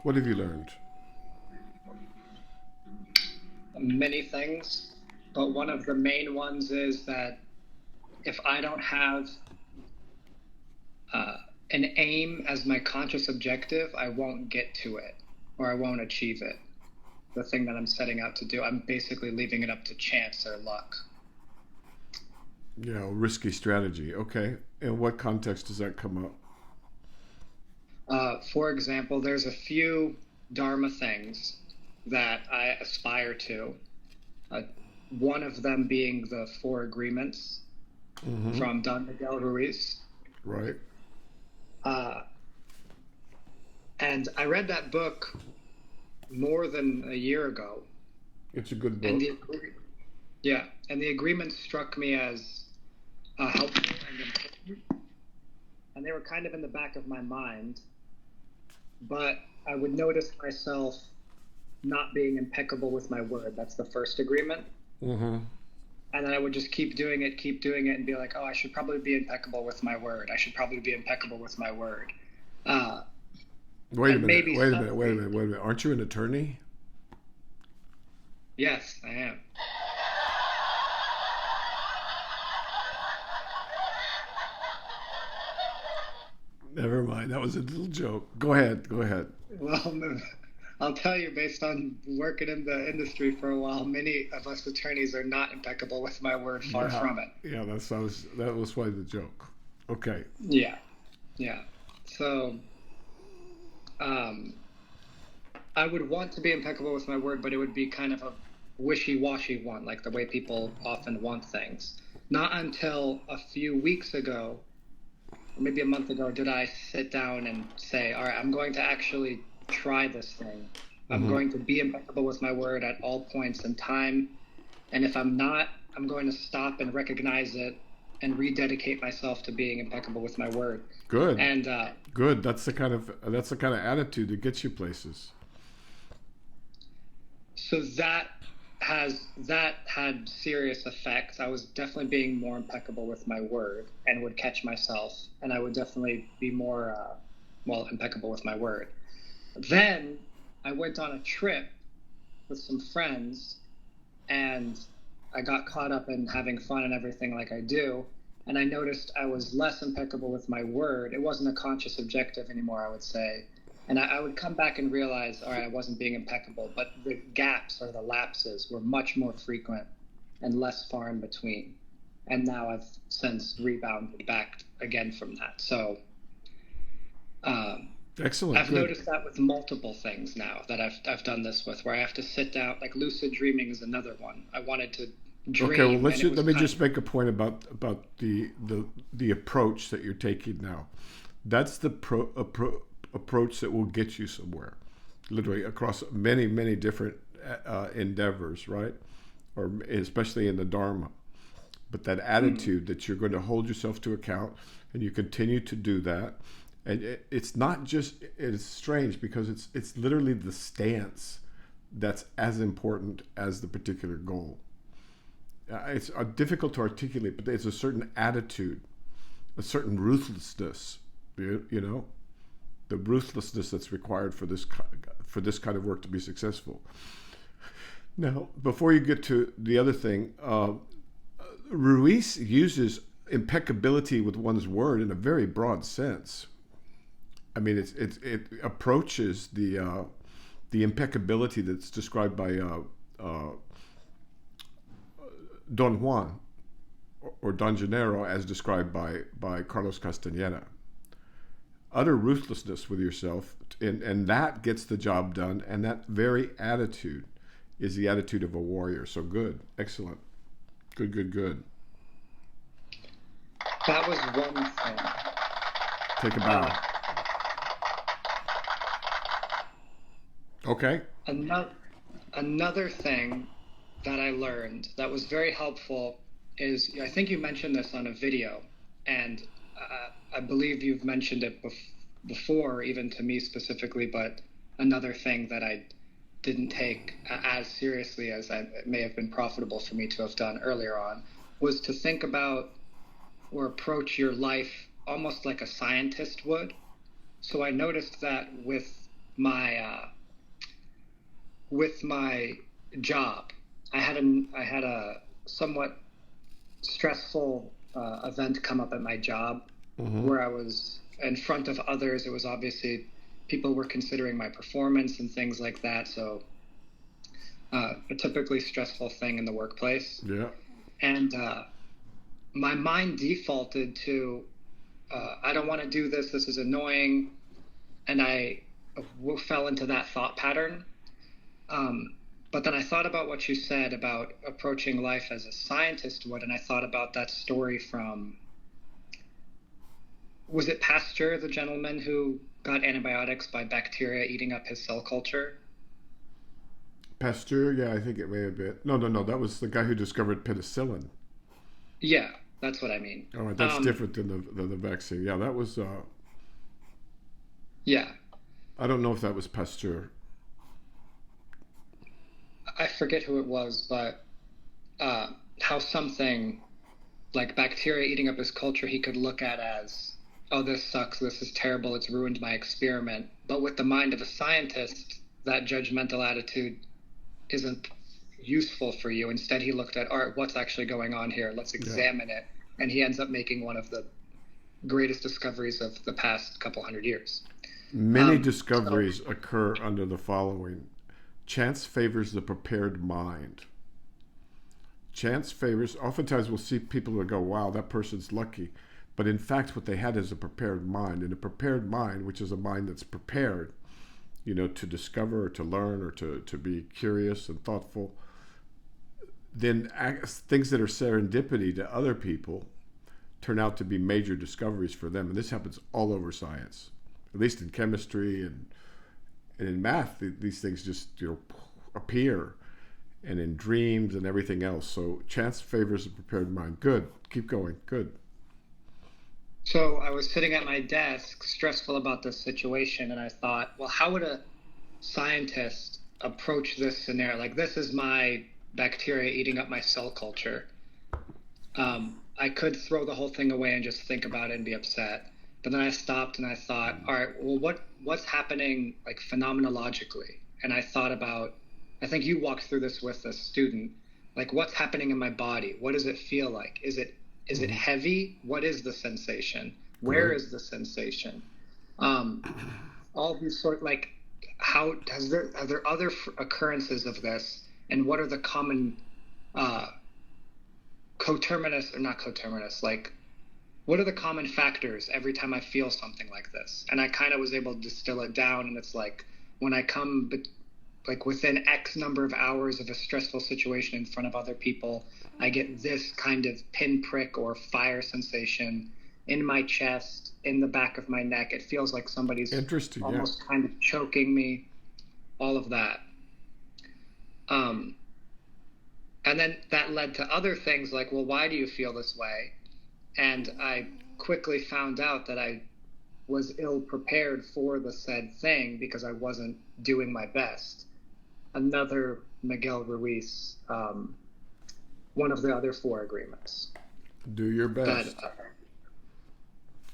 What have you learned? Many things, but one of the main ones is that if I don't have an aim as my conscious objective, I won't get to it, or I won't achieve it. The thing that I'm setting out to do, I'm basically leaving it up to chance or luck. Yeah, risky strategy. Okay. In what context does that come up? For example, there's a few Dharma things that I aspire to. One of them being the Four Agreements from Don Miguel Ruiz. Right. And I read that book more than a year ago. It's a good book. And the agreements struck me as helpful and important. And they were kind of in the back of my mind. But I would notice myself not being impeccable with my word. That's the first agreement. And then I would just keep doing it, and be like, oh, I should probably be impeccable with my word. I should probably be impeccable with my word. Wait a minute. Aren't you an attorney? Yes, I am. Never mind. That was a little joke. Go ahead. Well, I'll tell you, based on working in the industry for a while, many of us attorneys are not impeccable with my word, far from it. Yeah, that was why the joke. Okay. Yeah. So, I would want to be impeccable with my word, but it would be kind of a wishy-washy one, like the way people often want things. Not until a few weeks ago, or maybe a month ago, did I sit down and say, all right, I'm going to actually try this thing. I'm going to be impeccable with my word at all points in time. And if I'm not, I'm going to stop and recognize it and rededicate myself to being impeccable with my word. Good. And good. That's the kind of attitude that gets you places. So that had serious effects. I was definitely being more impeccable with my word and would catch myself, and I would definitely be more impeccable with my word. Then I went on a trip with some friends, and I got caught up in having fun and everything like I do, and I noticed I was less impeccable with my word. It wasn't a conscious objective anymore, I would say. And I would come back and realize, all right, I wasn't being impeccable, but the gaps or the lapses were much more frequent and less far in between. And now I've since rebounded back again from that. So excellent. I've noticed that with multiple things now that I've done this with, where I have to sit down, like lucid dreaming is another one. I wanted to dream. Okay, well, let me just make a point about the approach that you're taking now. That's the approach that will get you somewhere, literally across many, many different endeavors, right? Or especially in the Dharma. But that attitude that you're going to hold yourself to account, and you continue to do that. And it's not just, it's strange because it's literally the stance that's as important as the particular goal. It's difficult to articulate, but there's a certain attitude, a certain ruthlessness, you know, the ruthlessness that's required for this kind of work to be successful. Now, before you get to the other thing, Ruiz uses impeccability with one's word in a very broad sense. I mean, it approaches the impeccability that's described by Don Juan or Don Gennaro as described by Carlos Castañeda. Utter ruthlessness with yourself, and that gets the job done, and that very attitude is the attitude of a warrior. So good, excellent, good. That was one thing. Take a bow. Okay. Another thing that I learned that was very helpful is, I think you mentioned this on a video, and I believe you've mentioned it before, even to me specifically, but another thing that I didn't take as seriously as it may have been profitable for me to have done earlier on was to think about or approach your life almost like a scientist would. So I noticed that with my with my job. I had a somewhat stressful event come up at my job, where I was in front of others. It was obviously people were considering my performance and things like that. So a typically stressful thing in the workplace. Yeah. And my mind defaulted to, I don't want to do this. This is annoying. And I fell into that thought pattern. But then I thought about what you said about approaching life as a scientist would, and I thought about that story from, was it Pasteur, the gentleman who got antibiotics by bacteria eating up his cell culture? Pasteur, yeah, I think it may have been. No, that was the guy who discovered penicillin. Yeah, that's what I mean. All right, that's different than the vaccine. Yeah, that was. Yeah. I don't know if that was Pasteur. I forget who it was, but how something like bacteria eating up his culture he could look at as, oh, this sucks, this is terrible, it's ruined my experiment. But with the mind of a scientist, that judgmental attitude isn't useful for you. Instead, he looked at, all right, what's actually going on here? Let's examine it. And he ends up making one of the greatest discoveries of the past couple hundred years. Many discoveries occur under the following. Chance favors the prepared mind. Chance favors, oftentimes we'll see people who go, wow, that person's lucky. But in fact, what they had is a prepared mind. And a prepared mind, which is a mind that's prepared, to discover or to learn or to be curious and thoughtful, then things that are serendipity to other people turn out to be major discoveries for them. And this happens all over science, at least in chemistry and in math. These things just appear, and in dreams and everything else. So chance favors a prepared mind. Good. Keep going. Good. So I was sitting at my desk, stressful about this situation, and I thought, well, how would a scientist approach this scenario? Like, this is my bacteria eating up my cell culture. I could throw the whole thing away and just think about it and be upset. But then I stopped and I thought, all right, well, what's happening like phenomenologically? And I thought about, I think you walked through this with a student, like what's happening in my body? What does it feel like? Is it heavy? What is the sensation? Where is the sensation? All these like, are there other occurrences of this? And what are the common coterminous or not coterminous? Like, what are the common factors every time I feel something like this? And I kind of was able to distill it down. And it's like, when I come like within X number of hours of a stressful situation in front of other people, I get this kind of pinprick or fire sensation in my chest, in the back of my neck. It feels like somebody's almost kind of choking me, all of that. And then that led to other things like, well, why do you feel this way? And I quickly found out that I was ill prepared for the said thing because I wasn't doing my best. Another Miguel Ruiz, one of the other 4 agreements. Do your best.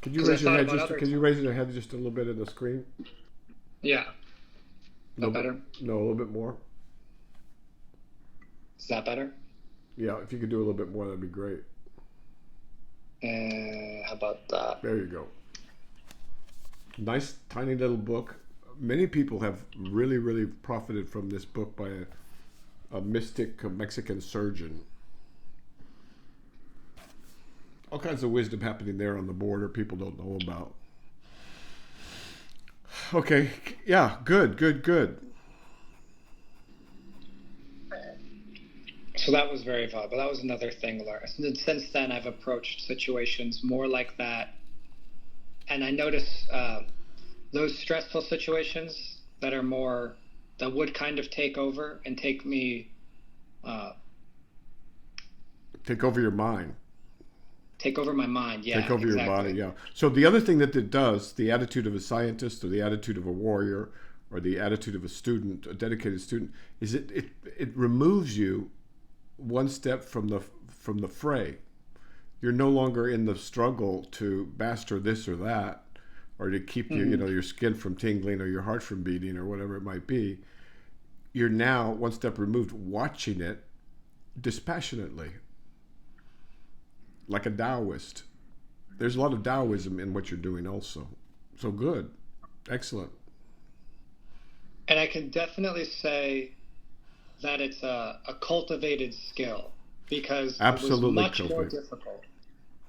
Could you raise your head just a little bit in the screen? Yeah. No better? No, a little bit more. Is that better? Yeah, if you could do a little bit more, that'd be great. How about that? There you go. Nice, tiny little book. Many people have really, really profited from this book by a mystic, a Mexican surgeon. All kinds of wisdom happening there on the border people don't know about. Okay, yeah, good. So that was very valuable. That was another thing learned. Since then, I've approached situations more like that. And I notice those stressful situations that are more, that would kind of take over and take me... take over your mind. Take over my mind, yeah. Take over your body, yeah. So the other thing that it does, the attitude of a scientist or the attitude of a warrior or the attitude of a student, a dedicated student, is it removes you one step from the fray. You're no longer in the struggle to master this or that, or to keep your, your skin from tingling or your heart from beating or whatever it might be, you're now one step removed, watching it dispassionately, like a Taoist. There's a lot of Taoism in what you're doing also. So good. Excellent. And I can definitely say that it's a cultivated skill, because Absolutely it was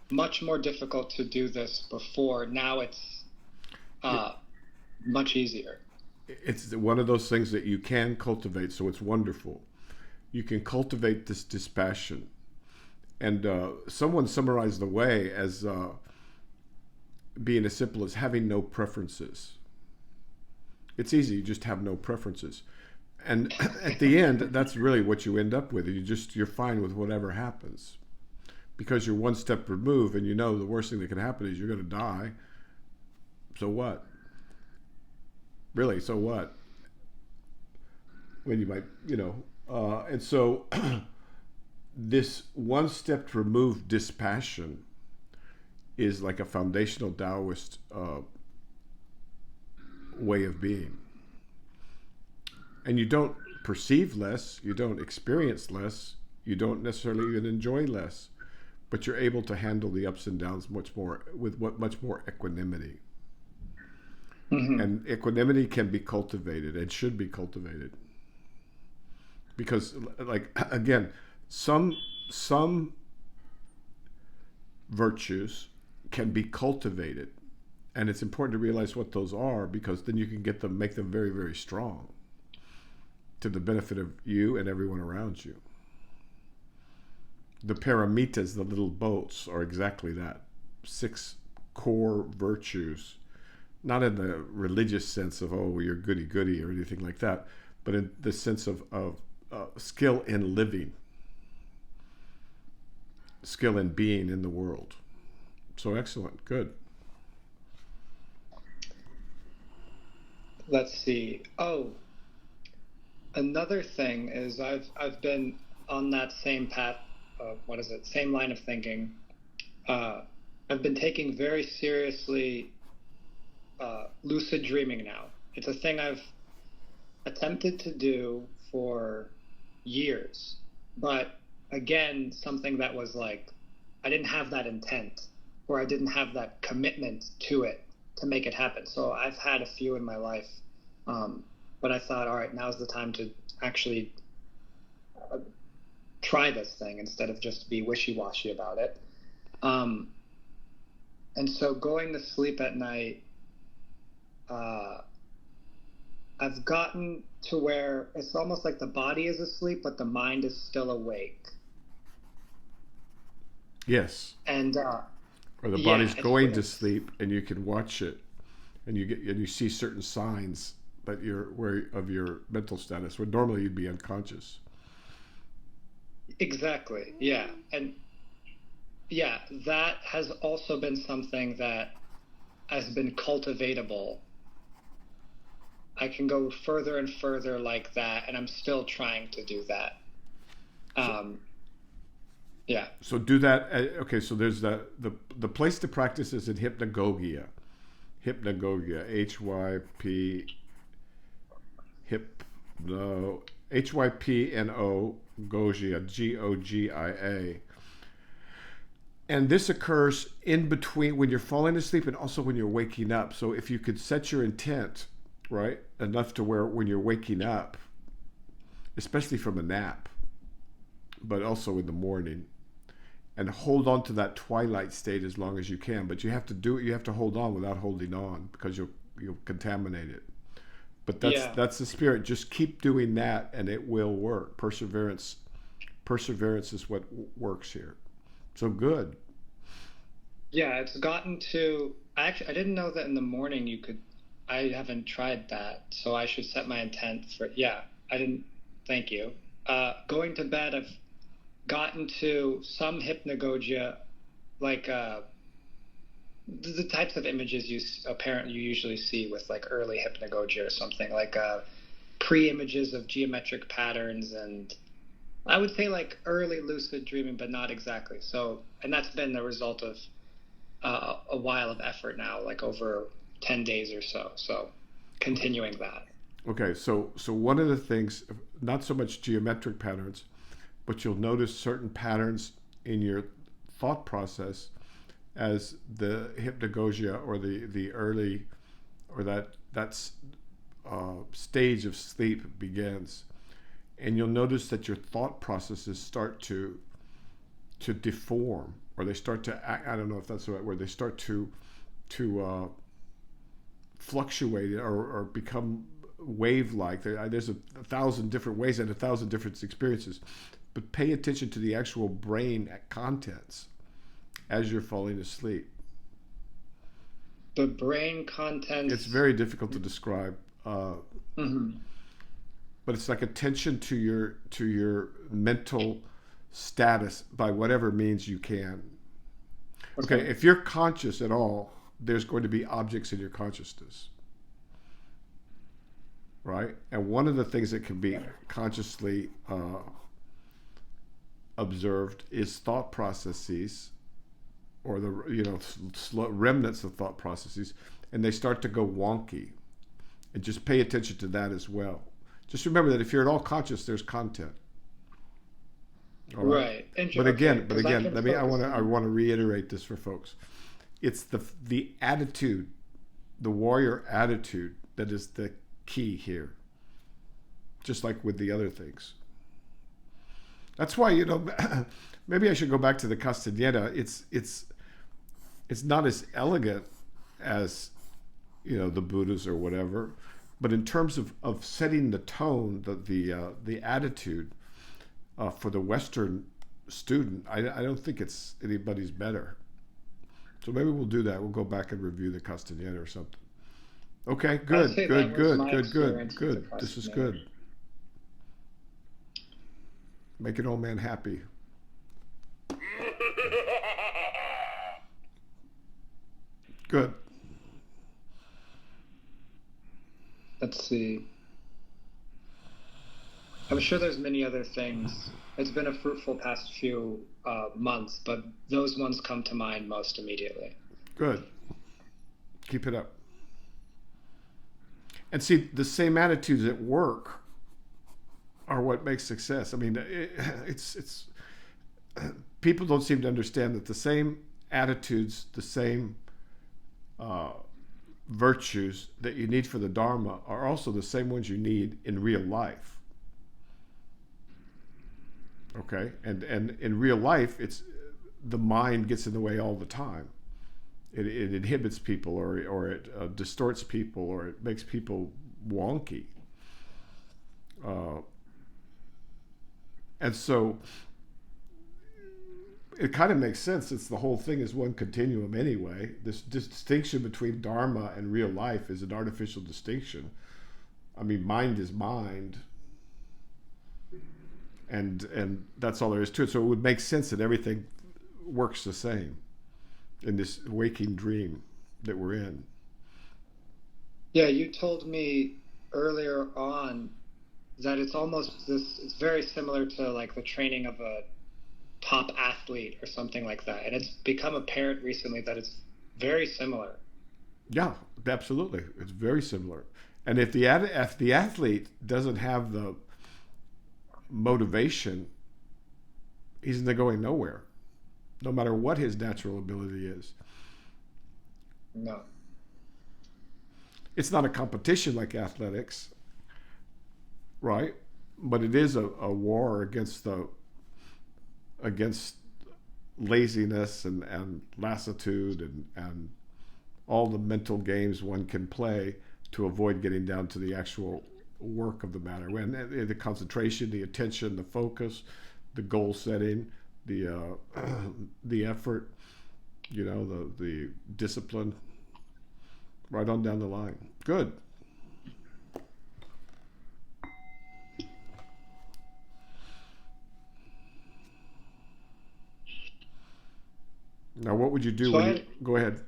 much more difficult to do this before. Now it's much easier. It's one of those things that you can cultivate, so it's wonderful. You can cultivate this dispassion. And someone summarized the way as being as simple as having no preferences. It's easy, you just have no preferences. And at the end, that's really what you end up with. You're fine with whatever happens. Because you're one step removed, and you know the worst thing that can happen is you're going to die. So what? Really, so what? When you might, and so this one step removed dispassion is like a foundational Taoist way of being. And you don't perceive less, you don't experience less, you don't necessarily even enjoy less, but you're able to handle the ups and downs much more equanimity. Mm-hmm. And equanimity can be cultivated and should be cultivated. Because, like, again, some virtues can be cultivated, and it's important to realize what those are, because then you can make them very, very strong to the benefit of you and everyone around you. The paramitas, the little boats, are exactly that. 6 core virtues, not in the religious sense of, oh, you're goody-goody or anything like that, but in the sense of skill in living, skill in being in the world. So excellent, good. Let's see. Oh, another thing is I've been on that same path. Same line of thinking. I've been taking very seriously lucid dreaming now. It's a thing I've attempted to do for years, but again, something that was like, I didn't have that intent, or I didn't have that commitment to it to make it happen. So I've had a few in my life, but I thought, all right, now's the time to actually try this thing instead of just be wishy-washy about it. And so going to sleep at night, I've gotten to where it's almost like the body is asleep, but the mind is still awake. Yes. And or the body's going to sleep, and you can watch it, and you see certain signs that you're aware of your mental status, where normally you'd be unconscious. Exactly. Yeah. And yeah, that has also been something that has been cultivatable. I can go further and further like that, and I'm still trying to do that. Yeah. So do that. Okay. So there's the place to practice is in hypnagogia. Hypnagogia. HYPNO Gogia. GOGIA. And this occurs in between when you're falling asleep and also when you're waking up. So if you could set your intent, right, enough to where when you're waking up, especially from a nap, but also in the morning, and hold on to that twilight state as long as you can. But you have to do it. You have to hold on without holding on, because you'll contaminate it. But that's the spirit. Just keep doing that, and it will work. Perseverance is what works here. So good. Yeah, it's gotten to. I didn't know that in the morning you could. I haven't tried that, so I should set my intent for. Yeah, I didn't. Thank you. Going to bed, I've gotten to some hypnagogia, like the types of images you usually see with like early hypnagogia or something, like pre-images of geometric patterns, and I would say like early lucid dreaming, but not exactly. So, and that's been the result of a while of effort now, like over 10 days or so. So continuing that. Okay, so one of the things, not so much geometric patterns, but you'll notice certain patterns in your thought process as the hypnagogia or the early or that's stage of sleep begins, and you'll notice that your thought processes start to deform, or they start to act, I don't know if that's the right word, they start to fluctuate or become wave-like. There's a thousand different ways and a thousand different experiences, but pay attention to the actual brain contents as you're falling asleep. The brain contents. It's very difficult to describe, but it's like attention to your mental status by whatever means you can. Okay, if you're conscious at all, there's going to be objects in your consciousness, right? And one of the things that can be consciously observed is thought processes, or the remnants of thought processes, and they start to go wonky. And just pay attention to that as well. Just remember that if you're at all conscious, there's content. All right. But again, I want to reiterate this for folks. It's the attitude, the warrior attitude, that is the key here. Just like with the other things. That's why, maybe I should go back to the Castañeda. It's not as elegant as, the Buddhas or whatever, but in terms of setting the tone, the attitude for the Western student, I don't think it's anybody's better. So maybe we'll do that. We'll go back and review the Castañeda or something. Okay, good. This is good. Make an old man happy. Good. Let's see. I'm sure there's many other things. It's been a fruitful past few months, but those ones come to mind most immediately. Good. Keep it up. And see, the same attitudes at work are what makes success. I mean, it's people don't seem to understand that the same attitudes, the same virtues that you need for the Dharma are also the same ones you need in real life. Okay, and in real life, it's the mind gets in the way all the time. It inhibits people, or it distorts people, or it makes people wonky. And so it kind of makes sense. It's the whole thing is one continuum anyway. This distinction between Dharma and real life is an artificial distinction. I mean, mind is mind. And that's all there is to it. So it would make sense that everything works the same in this waking dream that we're in. Yeah, you told me earlier on that it's very similar to like the training of a top athlete or something like that. And it's become apparent recently that it's very similar. Yeah, absolutely. It's very similar. And if the athlete doesn't have the motivation, he's going nowhere, no matter what his natural ability is. No. It's not a competition like athletics, right? But it is a war against laziness and lassitude and all the mental games one can play to avoid getting down to the actual work of the matter. And the concentration, the attention, the focus, the goal setting, the effort, the discipline, right on down the line. Good. Now, what would you do go ahead.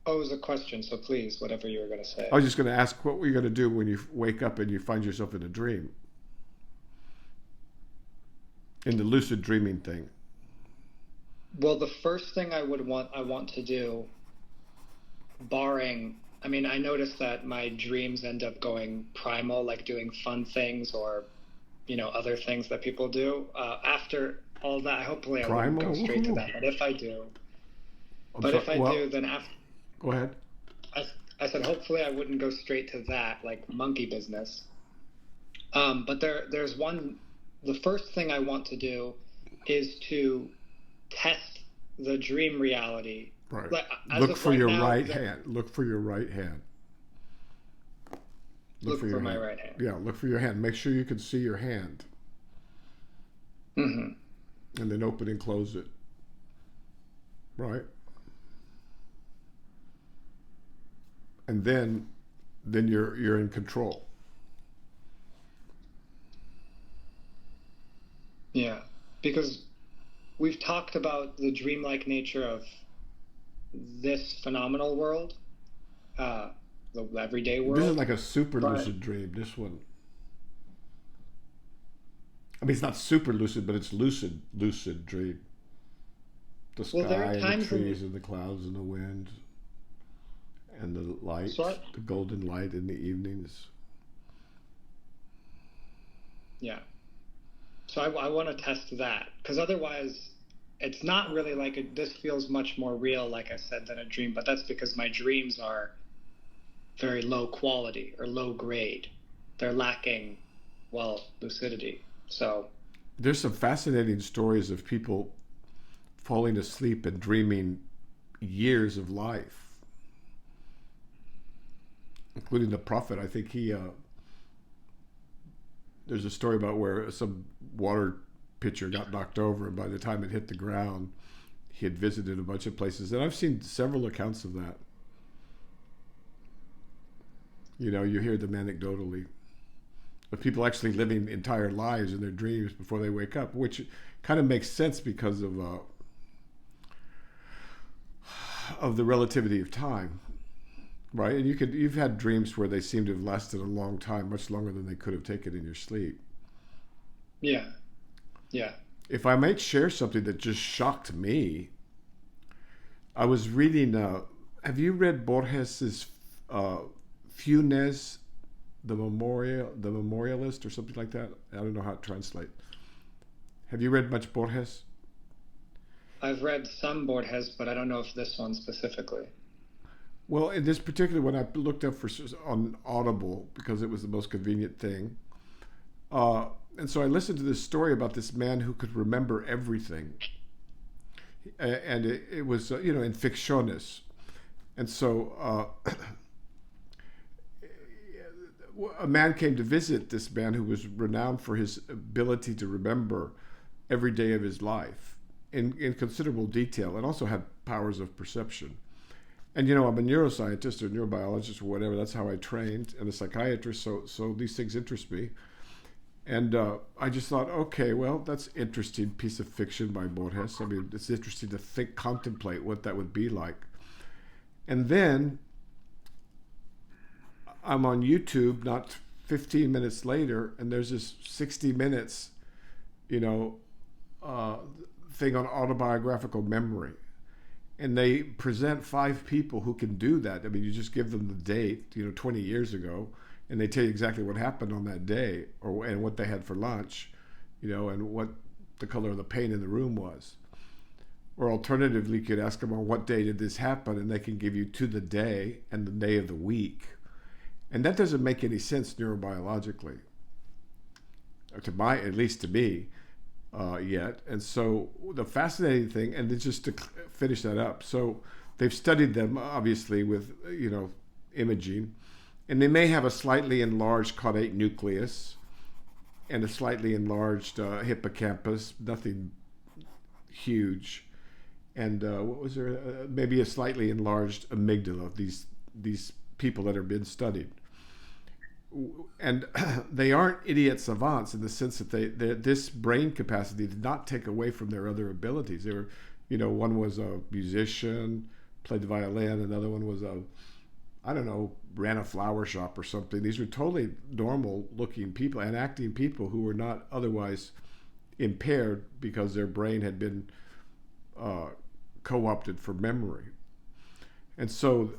Oh, it was a question, so please, whatever you were going to say. I was just going to ask, what were you going to do when you wake up and you find yourself in a dream? In the lucid dreaming thing. Well, the first thing I want to do barring, I mean, I notice that my dreams end up going primal, like doing fun things or, other things that people do. After all that, hopefully I wouldn't go Primal? straight to Woohoo. that. But if I do, I'm sorry. Well, then after, go ahead. I, I said, hopefully I wouldn't go straight to that, like monkey business. But there's one, the first thing I want to do is to test the dream reality. Right. Like, Look for your right hand. Look for your right hand. Look for my right hand. Yeah, look for your hand. Make sure you can see your hand. Mm-hmm. And then open and close it. Right. And then you're in control. Yeah, because we've talked about the dreamlike nature of this phenomenal world, the everyday world. This is like a super lucid dream. This one. I mean, it's not super lucid, but it's lucid dream. The sky and the trees and the clouds and the wind and the light, the golden light in the evenings. Yeah. So I want to test that, because otherwise it's not really like this feels much more real, like I said, than a dream. But that's because my dreams are very low quality or low grade. They're lacking, lucidity. So there's some fascinating stories of people falling asleep and dreaming years of life, including the prophet. I think there's a story about where some water pitcher got knocked over, and by the time it hit the ground, he had visited a bunch of places. And I've seen several accounts of that. You hear them anecdotally of people actually living entire lives in their dreams before they wake up, which kind of makes sense because of the relativity of time, right? And you've had dreams where they seem to have lasted a long time, much longer than they could have taken in your sleep. Yeah. If I might share something that just shocked me, I was reading. Have you read Borges's Funes, the Memorialist, or something like that? I don't know how to translate. Have you read much Borges? I've read some Borges, but I don't know if this one specifically. Well, in this particular one, I looked up on Audible because it was the most convenient thing. And so I listened to this story about this man who could remember everything. And it was, in fictionis. And so a man came to visit this man who was renowned for his ability to remember every day of his life in considerable detail, and also had powers of perception. And I'm a neuroscientist or neurobiologist or whatever. That's how I trained, and a psychiatrist. So these things interest me. And I just thought, okay, well, that's an interesting piece of fiction by Borges. I mean, it's interesting to contemplate what that would be like. And then I'm on YouTube, not 15 minutes later, and there's this 60 minutes, thing on autobiographical memory. And they present 5 people who can do that. I mean, you just give them the date, 20 years ago, and they tell you exactly what happened on that day, and what they had for lunch, and what the color of the paint in the room was. Or alternatively, you could ask them, on what day did this happen? And they can give you to the day and the day of the week. And that doesn't make any sense neurobiologically, at least to me, yet. And so the fascinating thing, and then just to finish that up, so they've studied them, obviously, with, imaging. And they may have a slightly enlarged caudate nucleus and a slightly enlarged hippocampus, nothing huge. And what was there? Maybe a slightly enlarged amygdala, these people that are being studied. And they aren't idiot savants in the sense that this brain capacity did not take away from their other abilities. They were, one was a musician, played the violin, another one was ran a flower shop or something. These were totally normal looking people and acting people who were not otherwise impaired because their brain had been co-opted for memory. And so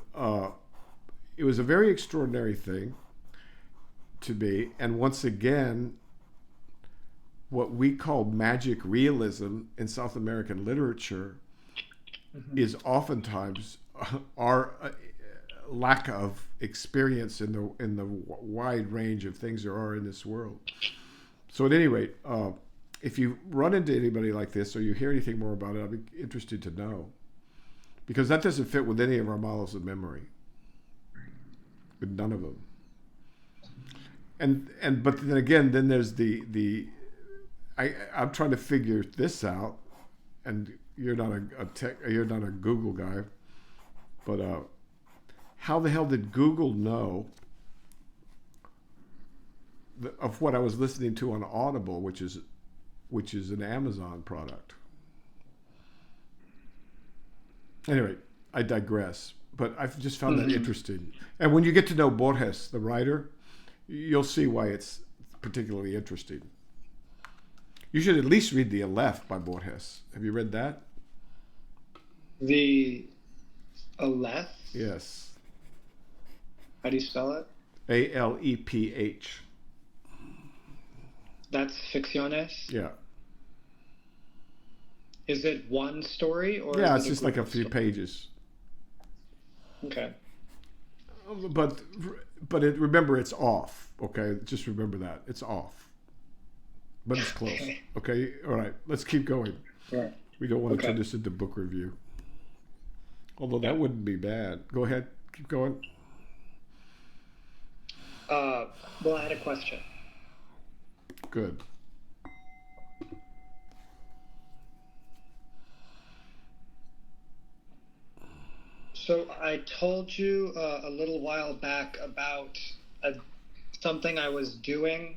it was a very extraordinary thing to me. And once again, what we call magic realism in South American literature is oftentimes our lack of experience in the wide range of things there are in this world. So at any rate, if you run into anybody like this or you hear anything more about it, I'd be interested to know, because that doesn't fit with any of our models of memory, with none of them. And but then again, then there's I'm trying to figure this out, and you're not you're not a Google guy, but how the hell did Google know of what I was listening to on Audible, which is an Amazon product? Anyway, I digress, but I've just found that interesting. And when you get to know Borges, the writer, you'll see why it's particularly interesting. You should at least read The Aleph by Borges. Have you read that? The Aleph? Yes. How do you spell it? Aleph. That's ficciones? Yeah. Is it one story or? Yeah, is it's it just like a few pages. Okay. But remember, it's off. Okay, just remember that it's off, but it's close. Okay, all right. Let's keep going. Yeah. We don't want to turn this into book review, although that wouldn't be bad. Go ahead, keep going. Well, I had a question. Good. So I told you a little while back about something I was doing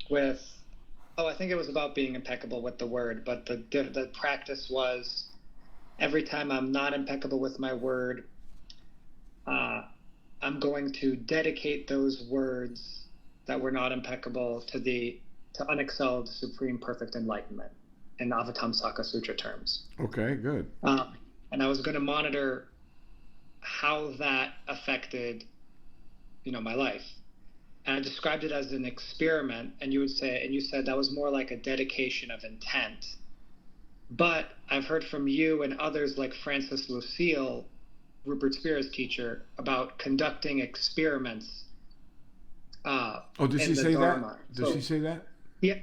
with, I think it was about being impeccable with the word, but the practice was every time I'm not impeccable with my word, I'm going to dedicate those words that were not impeccable to unexcelled supreme perfect enlightenment in Avatamsaka Sutra terms. Okay, good. And I was going to monitor how that affected, my life. And I described it as an experiment, and you said that was more like a dedication of intent. But I've heard from you and others like Francis Lucille, Rupert Spira's teacher, about conducting experiments. Does he say that? Does he say that? Yeah.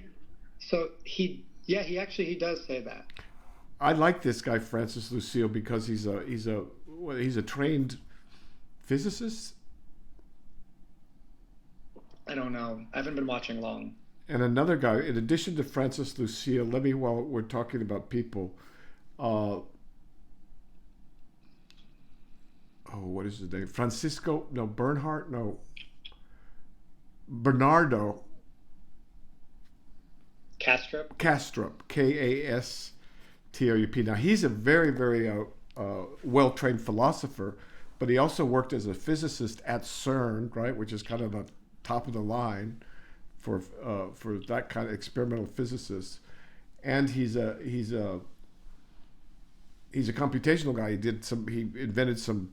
So he does say that. I like this guy Francis Lucille because he's a trained physicist. I don't know. I haven't been watching long. And another guy, in addition to Francis Lucille, while we're talking about people, what is his name? Bernardo Kastrup. Kastrup. Now, he's a very, very well-trained philosopher, but he also worked as a physicist at CERN, right, which is kind of the top of the line for that kind of experimental physicist. And he's a computational guy. He invented some,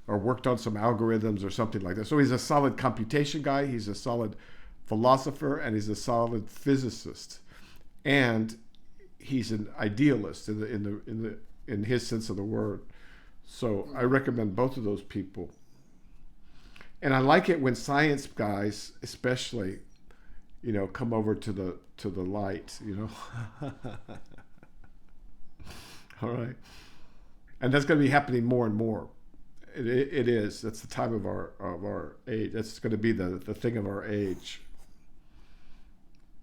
or worked on some algorithms or something like that. So he's a solid computation guy. He's a solid philosopher, and he's a solid physicist. And he's an idealist in his sense of the word. So I recommend both of those people. And I like it when science guys, especially, come over to the light. All right. And that's going to be happening more and more. It is. That's the time of our age. That's going to be the thing of our age,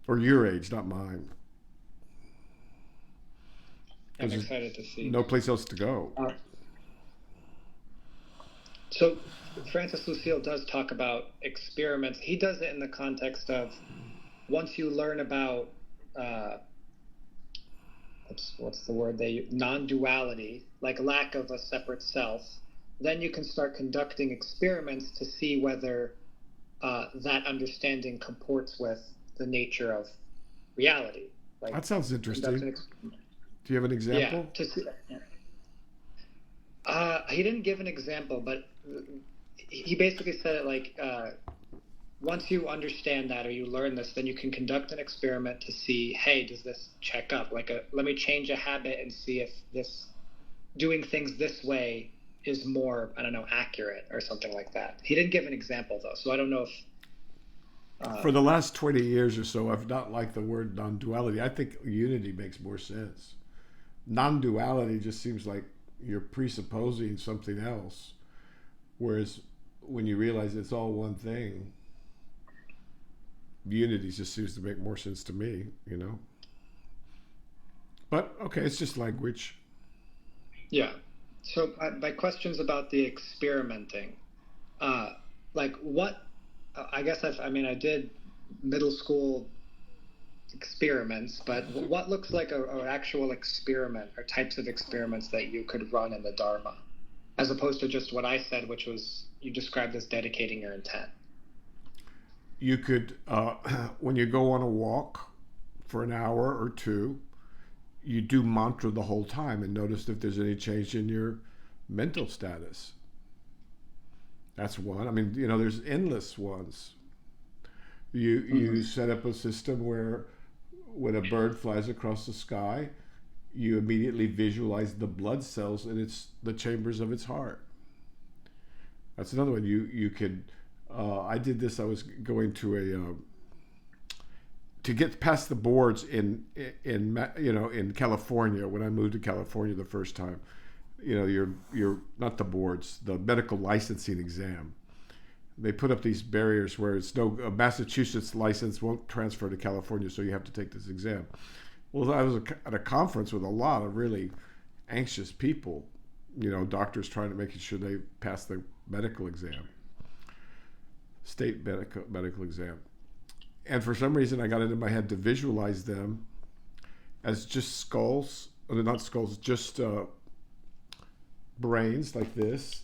or your age, not mine. I'm excited to see. No place else to go. So Francis Lucille does talk about experiments. He does it in the context of once you learn about what's the word they use? Non-duality, like lack of a separate self, then you can start conducting experiments to see whether that understanding comports with the nature of reality. Like, that sounds interesting. Do you have an Yeah. example? He didn't give an example, but he basically said it like, once you understand that or you learn this, then you can conduct an experiment to see, hey, does this check up? Like, let me change a habit and see if this doing things this way is more, I don't know, accurate or something like that. He didn't give an example though, so I don't know if. For the last 20 years or so, I've not liked the word non-duality. I think unity makes more sense. Non-duality just seems like you're presupposing something else, whereas when you realize it's all one thing, unity just seems to make more sense to me, you know. But okay, it's just language. Yeah. So my question's about the experimenting. Like what? I guess I did middle school experiments, but what looks like an actual experiment or types of experiments that you could run in the Dharma, as opposed to just what I said, which was you described as dedicating your intent. You could, when you go on a walk for an hour or two, you do mantra the whole time and notice if there's any change in your mental status. That's one. I mean, you know, there's endless ones. You set up a system where when a bird flies across the sky, you immediately visualize the blood cells in the chambers of its heart. That's another one. You could. I did this. I was going to to get past the boards in California when I moved to California the first time. You know, you're not the boards, the medical licensing exam. They put up these barriers where it's a Massachusetts license won't transfer to California, so you have to take this exam. Well, I was at a conference with a lot of really anxious people, you know, doctors trying to make sure they pass the medical exam, state medical exam. And for some reason, I got it in my head to visualize them as just skulls, not skulls, just brains like this,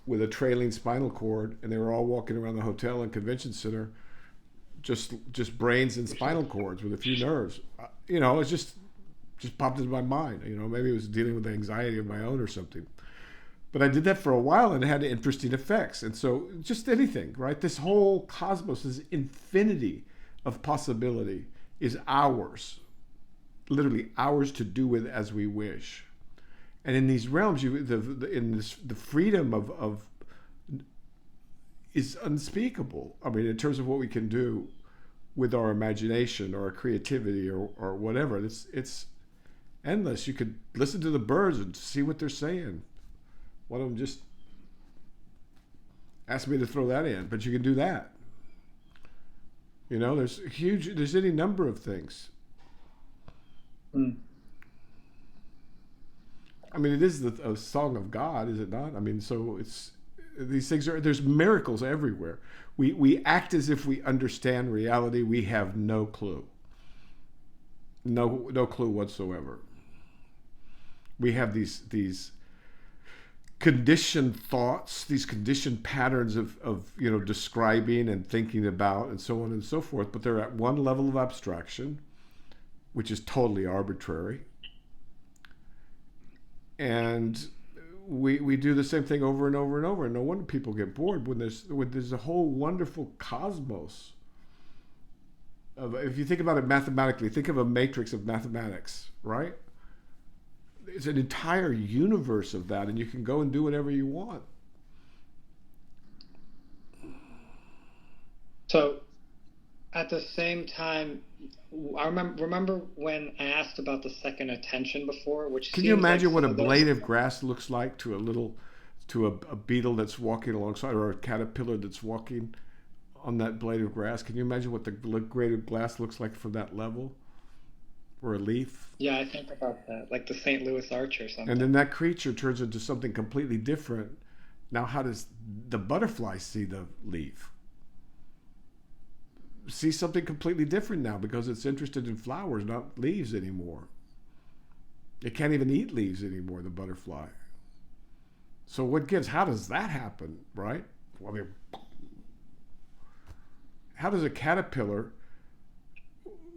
with a trailing spinal cord, and they were all walking around the hotel and convention center, just brains and spinal cords with a few nerves. You know, it just popped into my mind. You know, maybe it was dealing with anxiety of my own or something. But I did that for a while, and it had interesting effects. And so, just anything, right? This whole cosmos, this infinity of possibility, is ours, literally ours to do with as we wish. And in these realms, the freedom of is unspeakable. I mean, in terms of what we can do with our imagination or our creativity or whatever, it's endless. You could listen to the birds and see what they're saying. One of them just asked me to throw that in, but you can do that. You know, there's any number of things. Mm. I mean, it is a song of God, is it not? I mean, so these things there's miracles everywhere. We act as if we understand reality. We have no clue. No clue whatsoever. We have these conditioned thoughts, these conditioned patterns of you know, describing and thinking about and so on and so forth, but they're at one level of abstraction, which is totally arbitrary. And we do the same thing over and over and over. And no wonder people get bored when there's a whole wonderful cosmos. If you think about it mathematically, think of a matrix of mathematics, right? It's an entire universe of that, and you can go and do whatever you want. So, at the same time, I remember when I asked about the second attention before, which can you imagine like what a blade of grass looks like to a beetle that's walking alongside, or a caterpillar that's walking on that blade of grass? Can you imagine what the blade of grass looks like from that level? Or a leaf? Yeah, I think about that, like the St. Louis Arch or something. And then that creature turns into something completely different. Now, how does the butterfly see the leaf? See something completely different now because it's interested in flowers, not leaves anymore. It can't even eat leaves anymore, the butterfly. So what gives? How does that happen, right? Well, I mean, how does a caterpillar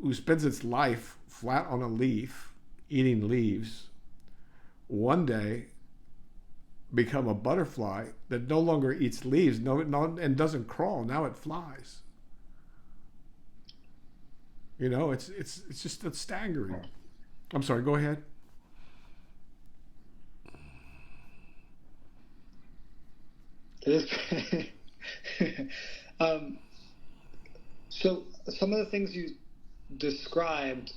who spends its life flat on a leaf, eating leaves, one day become a butterfly that no longer eats leaves, and doesn't crawl. Now it flies. You know, it's just that's staggering. I'm sorry, go ahead. So some of the things you described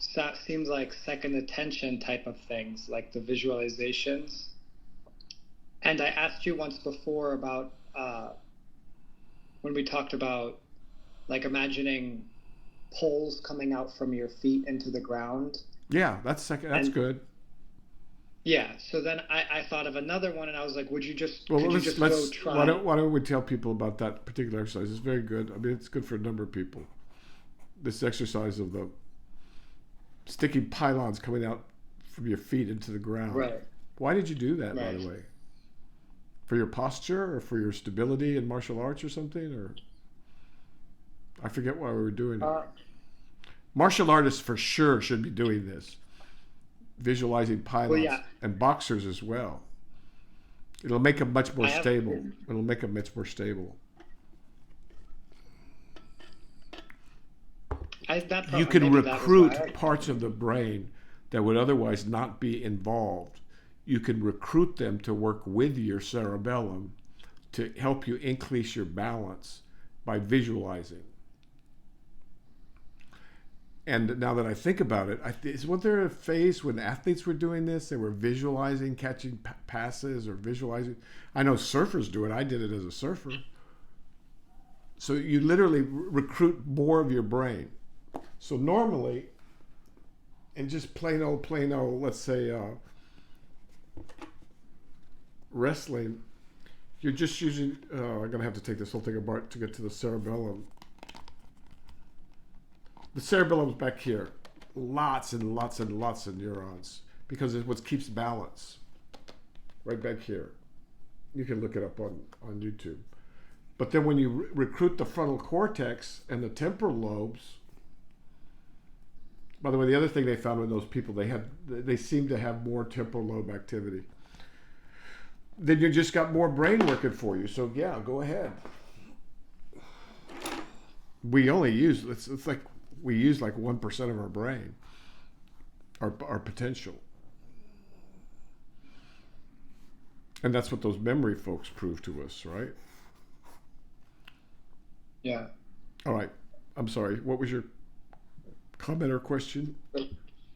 seems like second attention type of things, like the visualizations. And I asked you once before about when we talked about like imagining poles coming out from your feet into the ground. Yeah, that's good. Yeah, so then I thought of another one, and I was like, would you just, well, could you just go try? Why don't we tell people about that particular exercise? It's very good. I mean, it's good for a number of people. This exercise of the sticky pylons coming out from your feet into the ground. Right. Why did you do that, by the way? For your posture or for your stability in martial arts or something? Or I forget why we were doing it. Martial artists for sure should be doing this. Visualizing pylons, and boxers as well. It'll make them much more stable. It'll make them much more stable. You can recruit parts of the brain that would otherwise not be involved. You can recruit them to work with your cerebellum to help you increase your balance by visualizing. And now that I think about it, was there a phase when athletes were doing this? They were visualizing catching passes or visualizing. I know surfers do it. I did it as a surfer. So you literally recruit more of your brain. So normally, in just plain old, let's say wrestling, you're just using, I'm going to have to take this whole thing apart to get to the cerebellum. The cerebellum's back here. Lots and lots and lots of neurons because it's what keeps balance. Right back here. You can look it up on YouTube. But then when you recruit the frontal cortex and the temporal lobes, by the way, the other thing they found with those people, they seem to have more temporal lobe activity. Then you just got more brain working for you. So yeah, go ahead. We only use, it's like, we use like 1% of our brain, our potential. And that's what those memory folks prove to us, right? Yeah. All right. I'm sorry. What was your comment or question?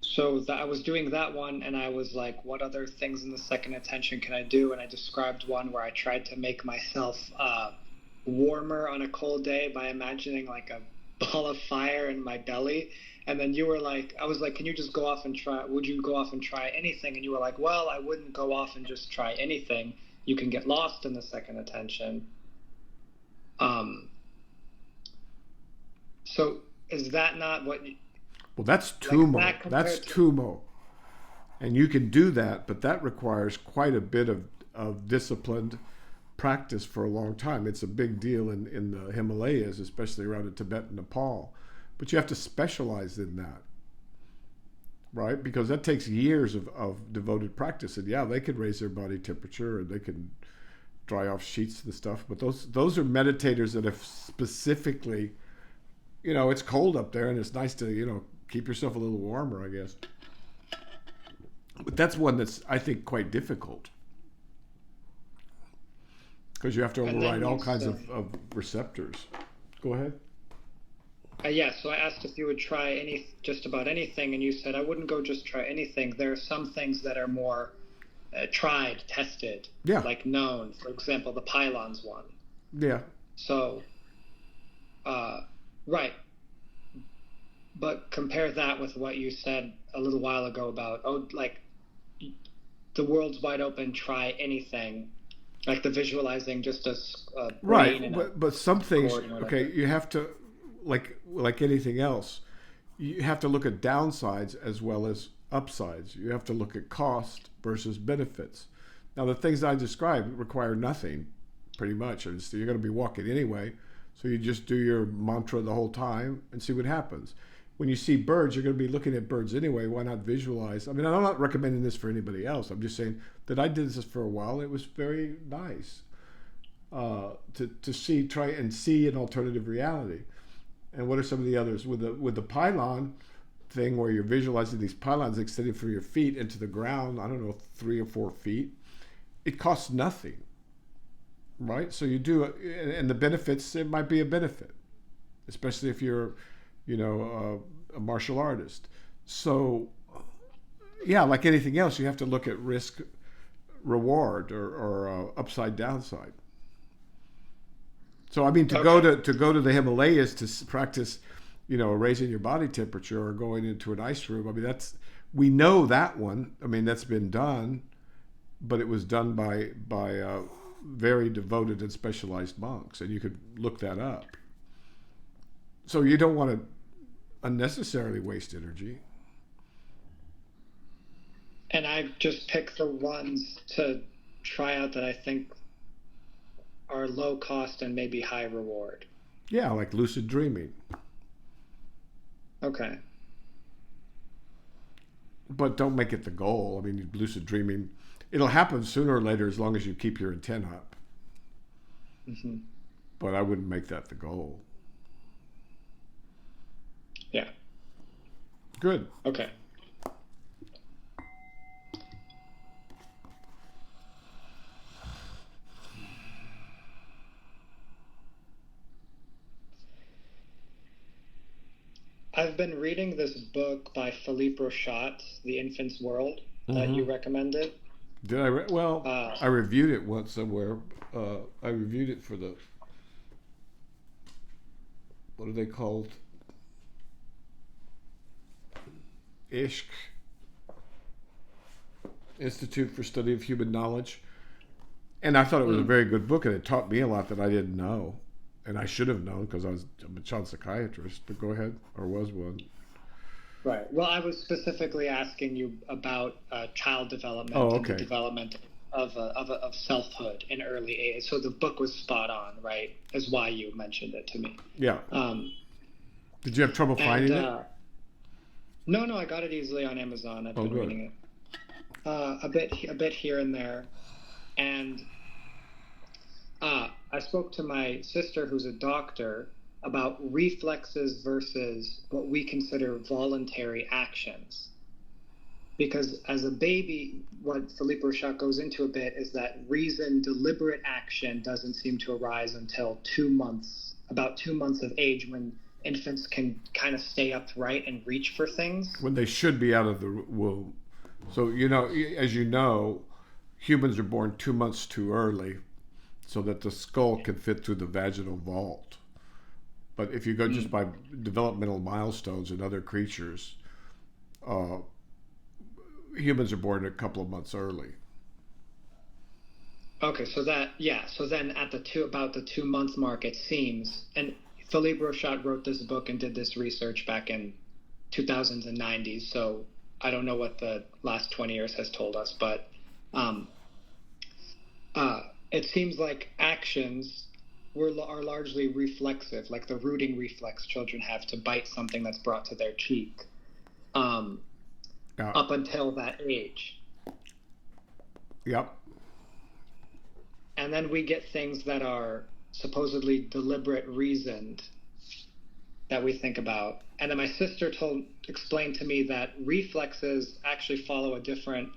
So I was doing that one, and I was like, what other things in the second attention can I do? And I described one where I tried to make myself warmer on a cold day by imagining like a ball of fire in my belly. And then you were like, I was like, can you just go off and try, would you go off and try anything? And you were like, well, I wouldn't go off and just try anything. You can get lost in the second attention. So is that not what you, well, that's tumo. Like that's tumo. And you can do that, but that requires quite a bit of disciplined practice for a long time. It's a big deal in the Himalayas, especially around in Tibet and Nepal. But you have to specialize in that, right? Because that takes years of devoted practice. And yeah, they could raise their body temperature and they can dry off sheets and stuff. But those are meditators that have specifically, you know, it's cold up there and it's nice to, you know, keep yourself a little warmer, I guess. But that's one that's, I think, quite difficult. Because you have to override all kinds of receptors. Go ahead. Yeah, so I asked if you would try just about anything, and you said I wouldn't go just try anything. There are some things that are more tried, tested, like known. For example, the pylons one. Yeah. So, right. But compare that with what you said a little while ago about, like, the world's wide open, try anything. Like the visualizing just a right, but some things, okay, you have to, like anything else, you have to look at downsides as well as upsides. You have to look at cost versus benefits. Now, the things I described require nothing, pretty much. You're going to be walking anyway, so you just do your mantra the whole time and see what happens. when you see birds, you're going to be looking at birds anyway. Why not visualize? I mean, I'm not recommending this for anybody else. I'm just saying that I did this for a while. It was very nice to try and see an alternative reality. And what are some of the others? With the pylon thing, where you're visualizing these pylons extending from your feet into the ground, I don't know, 3 or 4 feet, it costs nothing, right? So you do it, and the benefits, it might be a benefit, especially if you're, a martial artist. So, yeah, like anything else, you have to look at risk, reward, or upside downside. So I mean, to go to the Himalayas to practice, raising your body temperature or going into an ice room. I mean, we know that one. I mean, that's been done, but it was done by very devoted and specialized monks, and you could look that up. So you don't want to unnecessarily waste energy. And I just picked the ones to try out that I think are low cost and maybe high reward. Yeah, like lucid dreaming. Okay. But don't make it the goal. I mean, lucid dreaming, it'll happen sooner or later as long as you keep your intent up. Mm-hmm. But I wouldn't make that the goal. Yeah. Good. Okay. I've been reading this book by Philippe Rochat, The Infant's World, that you recommended. Did I? I reviewed it once somewhere. I reviewed it for the, what are they called? ISHK, Institute for Study of Human Knowledge. And I thought it was a very good book, and it taught me a lot that I didn't know. And I should have known because I'm a child psychiatrist, but go ahead, or was one. Right. Well, I was specifically asking you about child development and the development of selfhood in early age. So the book was spot on, right? Is why you mentioned it to me. Yeah. Did you have trouble finding it? No, I got it easily on Amazon. I've been reading it. A bit here and there, and I spoke to my sister, who's a doctor, about reflexes versus what we consider voluntary actions. Because as a baby, what Philippe Rochat goes into a bit is that deliberate action doesn't seem to arise until about 2 months of age, when infants can kind of stay upright and reach for things. When they should be out of the womb. So, as you know, humans are born 2 months too early so that the skull can fit through the vaginal vault. But if you go just by developmental milestones in other creatures, humans are born a couple of months early. Okay, so then at about the 2 month mark, it seems, and Philippe Rochat wrote this book and did this research back in 2000s and 90s, so I don't know what the last 20 years has told us, but it seems like actions are largely reflexive, like the rooting reflex children have to bite something that's brought to their cheek, up until that age. Yep. And then we get things that are supposedly deliberate, reasoned, that we think about. And then my sister explained to me that reflexes actually follow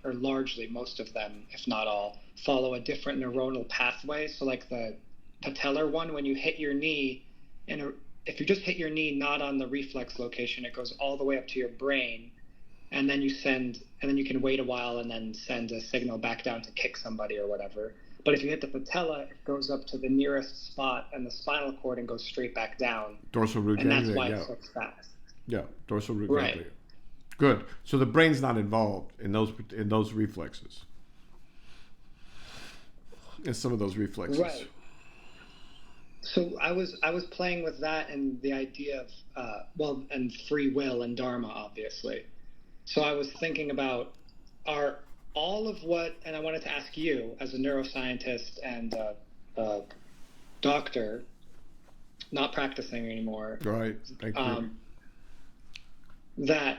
largely most of them, if not all, follow a different neuronal pathway. So like the patellar one, when you hit your knee, if you just hit your knee not on the reflex location, it goes all the way up to your brain, and then you can wait a while and then send a signal back down to kick somebody or whatever. But if you hit the patella, it goes up to the nearest spot and the spinal cord and goes straight back down. Dorsal root ganglion. And that's why it's so fast. Yeah, dorsal root ganglion. Good. So the brain's not involved in those reflexes. In some of those reflexes. Right. So I was playing with that and the idea of and free will and dharma, obviously. So I was thinking about all of what, and I wanted to ask you as a neuroscientist and doctor, not practicing anymore. Right. Thank you. that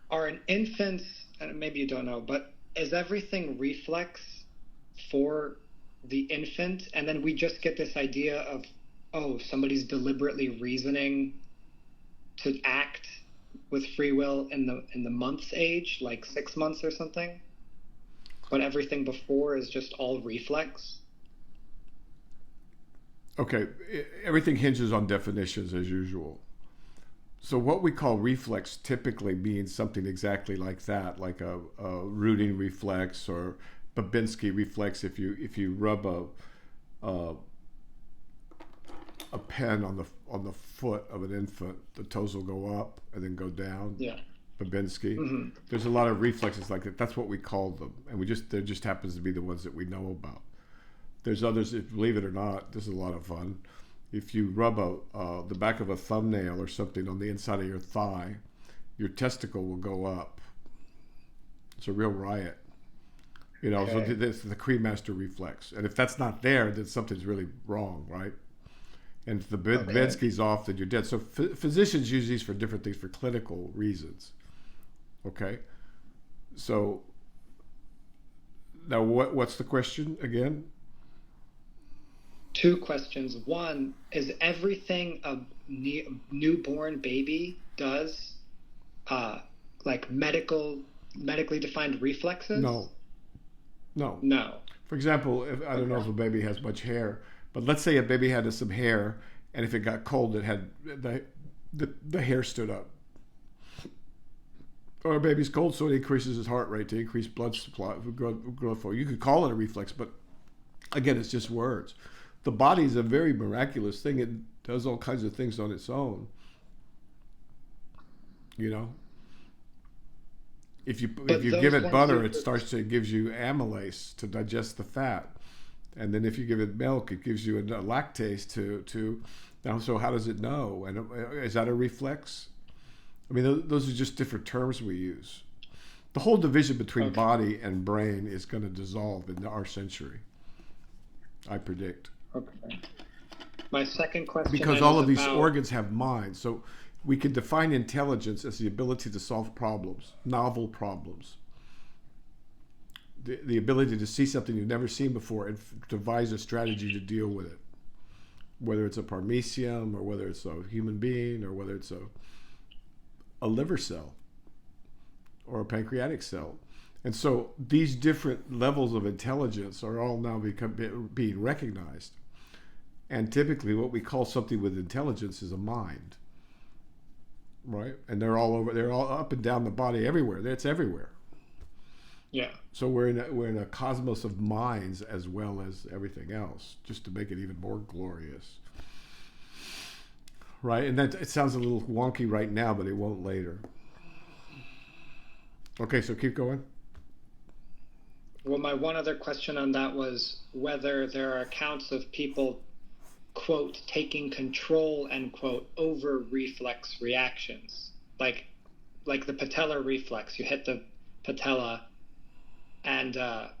are an infant's, and maybe you don't know, but is everything reflex for the infant? And then we just get this idea of, oh, somebody's deliberately reasoning to act with free will in the month's age, like 6 months or something, but everything before is just all reflex. Okay, everything hinges on definitions as usual. So what we call reflex typically means something exactly like that, like a rooting reflex or Babinski reflex. If you rub a pen on the foot of an infant, the toes will go up and then go down. Yeah. Babinski. Mm-hmm. There's a lot of reflexes like that. That's what we call them, and there just happens to be the ones that we know about. There's others, if believe it or not, this is a lot of fun. If you rub the back of a thumbnail or something on the inside of your thigh, your testicle will go up. It's a real riot. So it's the cremaster reflex. And if that's not there, then something's really wrong, right? And if the Babinski's off, then you're dead. So physicians use these for different things, for clinical reasons. Okay? So now what's the question again? 2 questions. One, is everything a newborn baby does like medically defined reflexes? No. For example, I don't know if a baby has much hair, but let's say a baby had some hair, and if it got cold, it had the hair stood up. Or a baby's cold, so it increases his heart rate to increase blood supply, growth. You could call it a reflex, but again, it's just words. The body is a very miraculous thing. It does all kinds of things on its own. If you give it butter, it gives you amylase to digest the fat, and then if you give it milk, it gives you a lactase to. Now, so how does it know? And is that a reflex? I mean, those are just different terms we use. The whole division between body and brain is going to dissolve in our century, I predict. Okay. My second question, because all of these organs have minds, so we can define intelligence as the ability to solve problems, novel problems, the ability to see something you've never seen before and devise a strategy to deal with it, whether it's a paramecium or whether it's a human being or whether it's a liver cell or a pancreatic cell. And so these different levels of intelligence are all now being recognized. And typically what we call something with intelligence is a mind, right? And they're all up and down the body everywhere. It's everywhere. Yeah. So we're in a cosmos of minds as well as everything else, just to make it even more glorious. Right? And that it sounds a little wonky right now, but it won't later. Okay, so keep going. Well, my one other question on that was whether there are accounts of people, quote, taking control, end quote, over reflex reactions. Like the patellar reflex, you hit the patella, and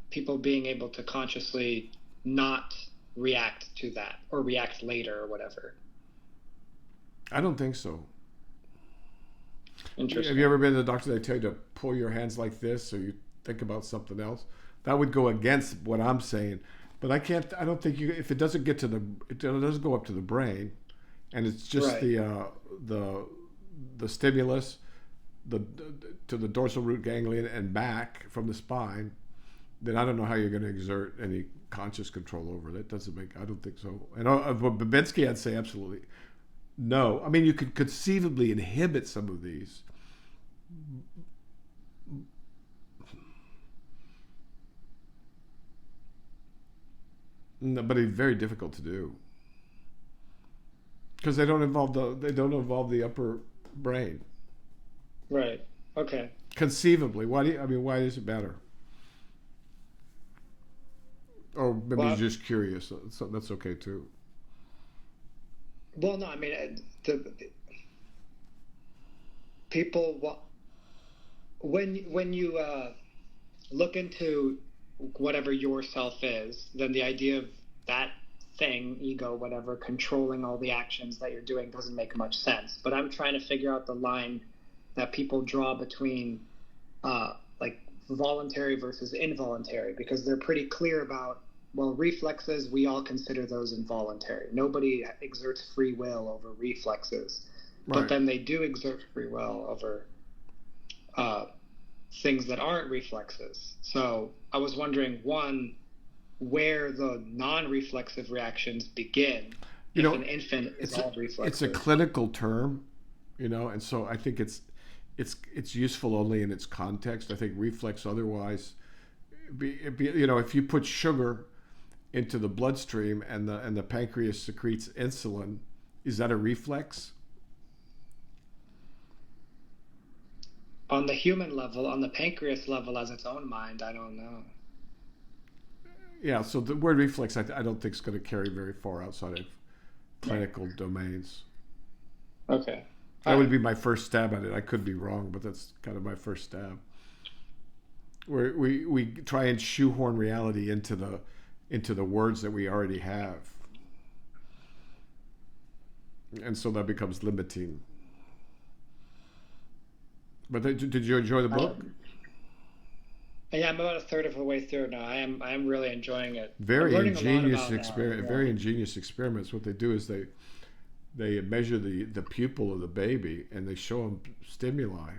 people being able to consciously not react to that or react later or whatever. I don't think so. Interesting. Have you ever been to the doctor? They tell you to pull your hands like this, or you think about something else. That would go against what I'm saying, but I don't think if it doesn't get to it doesn't go up to the brain, and it's just right. the stimulus, to the dorsal root ganglion and back from the spine, then I don't know how you're going to exert any conscious control over it. I don't think so. And Babinski, I'd say absolutely no. I mean, you could conceivably inhibit some of these. No, but it's very difficult to do because they don't involve the upper brain. Right. Okay. Conceivably, why does it matter? Or maybe you're just curious. So that's okay too. Well, no, I mean, the people, when you look into whatever yourself is, then the idea of that thing, ego, whatever, controlling all the actions that you're doing doesn't make much sense. But I'm trying to figure out the line that people draw between like voluntary versus involuntary, because they're pretty clear about, well, reflexes, we all consider those involuntary. Nobody exerts free will over reflexes. Right. But then they do exert free will over things that aren't reflexes. So I was wondering, one, where the non-reflexive reactions begin. You know, an infant is all reflexive. It's a clinical term, and so I think it's useful only in its context. I think reflex otherwise, if you put sugar into the bloodstream and the pancreas secretes insulin, is that a reflex? On the human level, on the pancreas level as its own mind, I don't know. Yeah, so the word reflex I don't think is going to carry very far outside of clinical domains. Okay. That would be my first stab at it. I could be wrong, but that's kind of my first stab. Where we try and shoehorn reality into the words that we already have. And so that becomes limiting. But did you enjoy the book? Yeah, I'm about a third of the way through now. I am really enjoying it. Very ingenious experiment. Very ingenious experiments. What they do is they measure the pupil of the baby and they show them stimuli,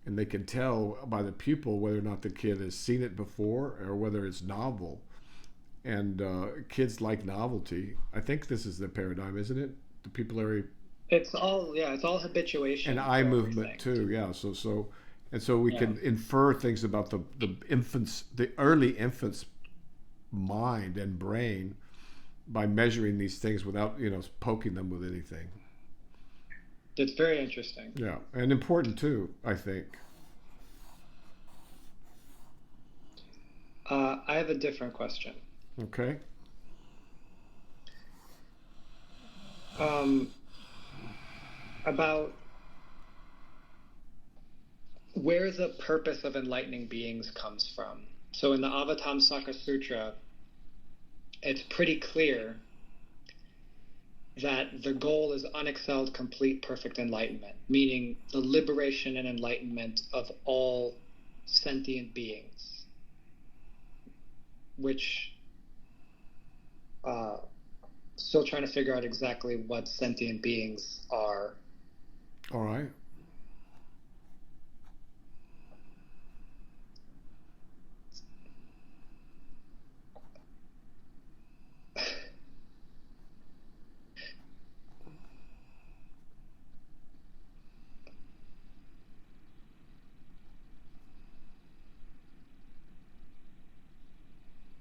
and they can tell by the pupil whether or not the kid has seen it before or whether it's novel. And kids like novelty. I think this is the paradigm, isn't it? The pupillary. It's all habituation and eye movement too. Yeah. So we can infer things about the infants, the early infants' mind and brain, by measuring these things without poking them with anything. It's very interesting. Yeah, and important too, I think. I have a different question. Okay. About where the purpose of enlightening beings comes from. So in the Avatamsaka Sutra, it's pretty clear that the goal is unexcelled, complete, perfect enlightenment, meaning the liberation and enlightenment of all sentient beings, which still trying to figure out exactly what sentient beings are. All right.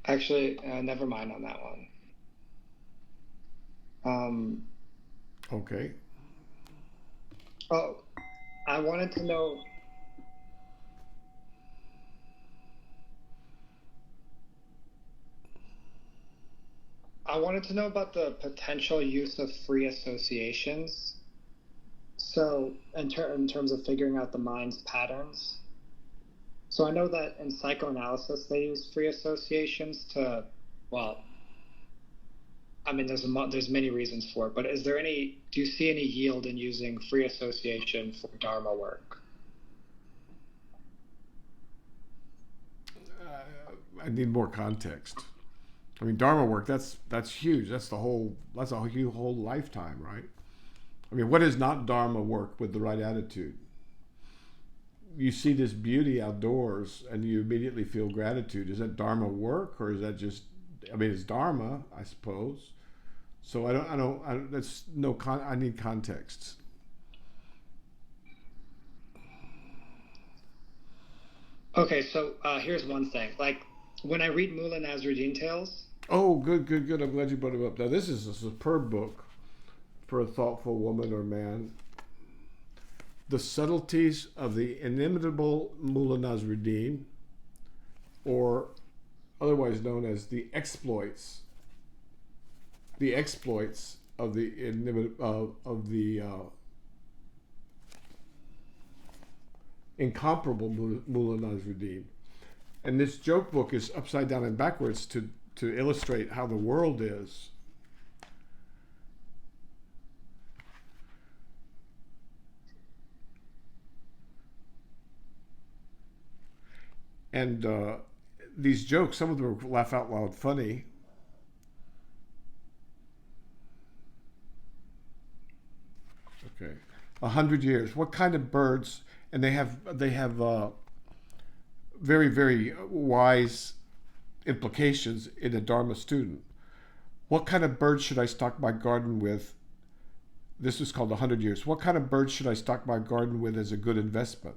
Actually, never mind on that one. Okay. Oh, I wanted to know. I wanted to know about the potential use of free associations. So, in terms of figuring out the mind's patterns. So I know that in psychoanalysis they use free associations to, well, I mean, there's many reasons for it, but do you see any yield in using free association for Dharma work? I need more context. I mean, Dharma work, that's huge. That's a whole lifetime, right? I mean, what is not Dharma work with the right attitude? You see this beauty outdoors and you immediately feel gratitude. Is that Dharma work, or is that just, I mean, it's Dharma, I suppose. So I need context. Okay, so here's one thing. Like when I read Mulla Nasrudin tales. Oh, good. I'm glad you brought it up. Now, this is a superb book for a thoughtful woman or man. The Subtleties of the Inimitable Mulla Nasrudin, or otherwise known as the exploits of the incomparable Mulla Nasrudin. And this joke book is upside down and backwards to illustrate how the world is. And these jokes, some of them are laugh out loud funny. Okay, 100 years. What kind of birds? And they have very, very wise implications in a Dharma student. What kind of birds should I stock my garden with? This is called 100 years. What kind of birds should I stock my garden with as a good investment?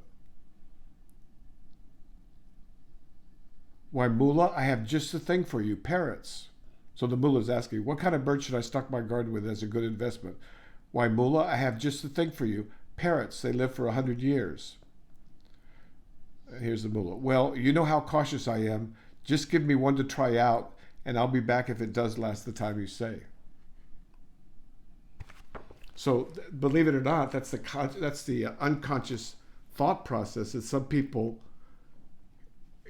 Why, Mullah, I have just the thing for you, parrots. So the Mullah is asking, what kind of bird should I stock my garden with as a good investment? Why, Mullah, I have just the thing for you, parrots. They live for 100 years. Here's the Mullah. Well, you know how cautious I am. Just give me one to try out, and I'll be back if it does last the time you say. So, believe it or not, that's the unconscious thought process that some people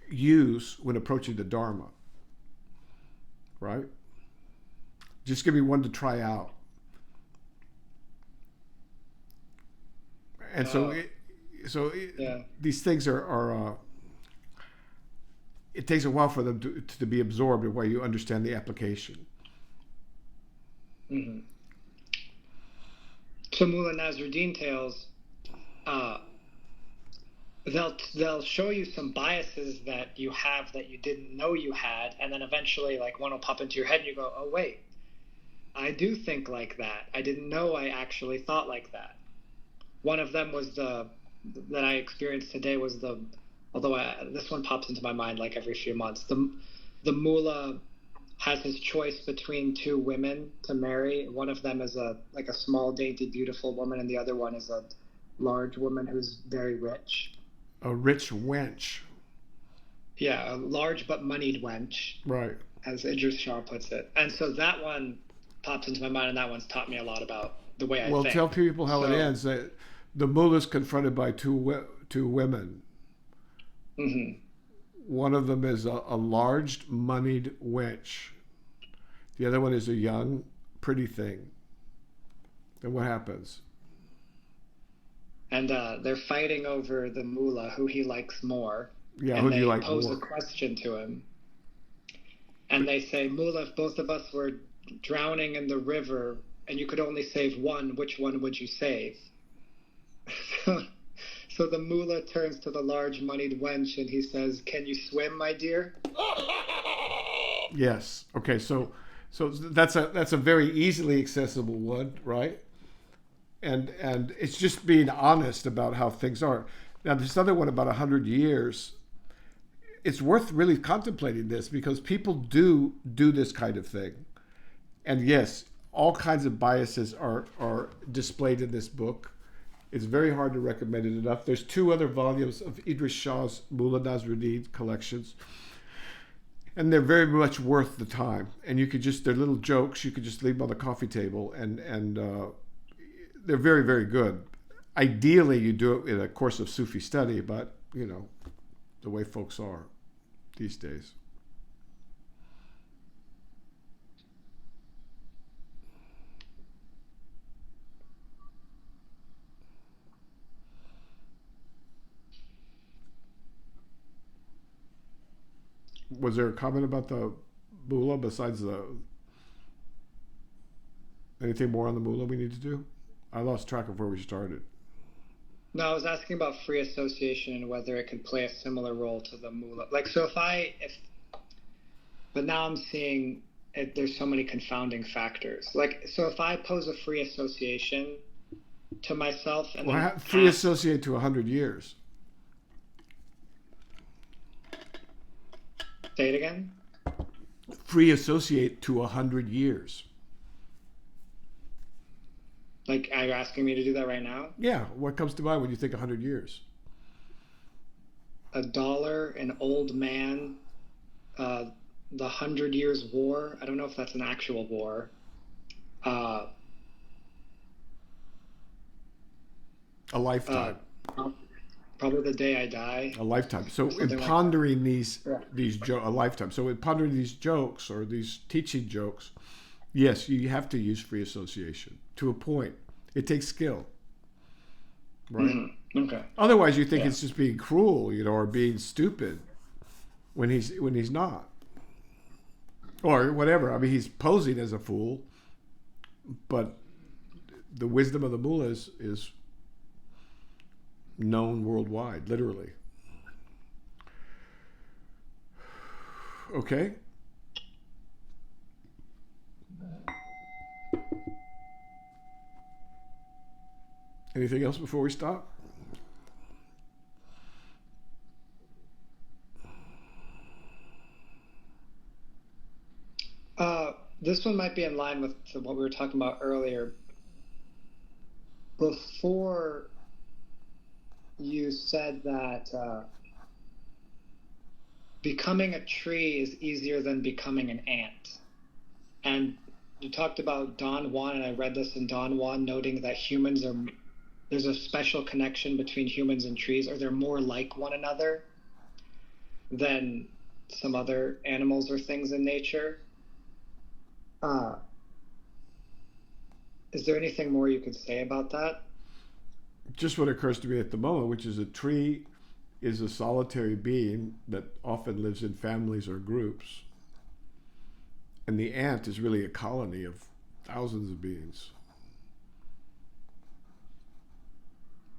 use when approaching the Dharma. Right? Just give me one to try out. And these things are it takes a while for them to be absorbed in where you understand the application. Mm-hmm. So Mulla Nasrudin tales, they'll show you some biases that you have that you didn't know you had, and then eventually like one will pop into your head and you go, oh wait, I do think like that. I didn't know I actually thought like that. One of them was that I experienced today was this one pops into my mind like every few months. The Mullah has his choice between two women to marry. One of them is a small, dainty, beautiful woman, and the other one is a large woman who's very rich. A rich wench. Yeah, a large but moneyed wench. Right. As Idris Shah puts it. And so that one pops into my mind, and that one's taught me a lot about the way I think. Well, tell people how it ends. The Mullah is confronted by two women. Mm-hmm. One of them is a large, moneyed wench. The other one is a young, pretty thing. Then what happens? And they're fighting over the Mullah, who he likes more. Yeah, and who do you like more? They pose a question to him. And they say, Mullah, if both of us were drowning in the river and you could only save one, which one would you save? So the Mullah turns to the large moneyed wench and he says, can you swim, my dear? Yes. Okay, so that's a very easily accessible one, right? And it's just being honest about how things are. Now this other one about 100 years, it's worth really contemplating this because people do this kind of thing. And yes, all kinds of biases are displayed in this book. It's very hard to recommend it enough. There's 2 other volumes of Idris Shah's Mulla Nasrudin collections. And they're very much worth the time. And you could they're little jokes. You could just leave them on the coffee table. And they're very, very good. Ideally, you do it in a course of Sufi study, but, the way folks are these days. Was there a comment about the Mullah besides anything more on the Mullah we need to do? I lost track of where we started. No, I was asking about free association and whether it could play a similar role to the Mullah. But now I'm seeing there's so many confounding factors. So if I pose a free association to myself and free associate to 100 years. Say it again? Free associate to 100 years. Are you asking me to do that right now? Yeah. What comes to mind when you think 100 years? $1, an old man, the 100 Years' War. I don't know if that's an actual war. A lifetime. Probably the day I die. A lifetime. So in pondering these a lifetime. So in pondering these jokes or these teaching jokes, yes, you have to use free association to a point. It takes skill, right? Mm-hmm. Okay. Otherwise, you think it's just being cruel, or being stupid. when he's not, or whatever. I mean, he's posing as a fool, but the wisdom of the mullah is known worldwide, literally. Okay. Anything else before we stop? This one might be in line with what we were talking about earlier. Before you said that becoming a tree is easier than becoming an ant. And you talked about Don Juan, and I read this in Don Juan, noting that there's a special connection between humans and trees, or they're more like one another than some other animals or things in nature. Is there anything more you could say about that? Just what occurs to me at the moment, which is a tree is a solitary being that often lives in families or groups. And the ant is really a colony of thousands of beings.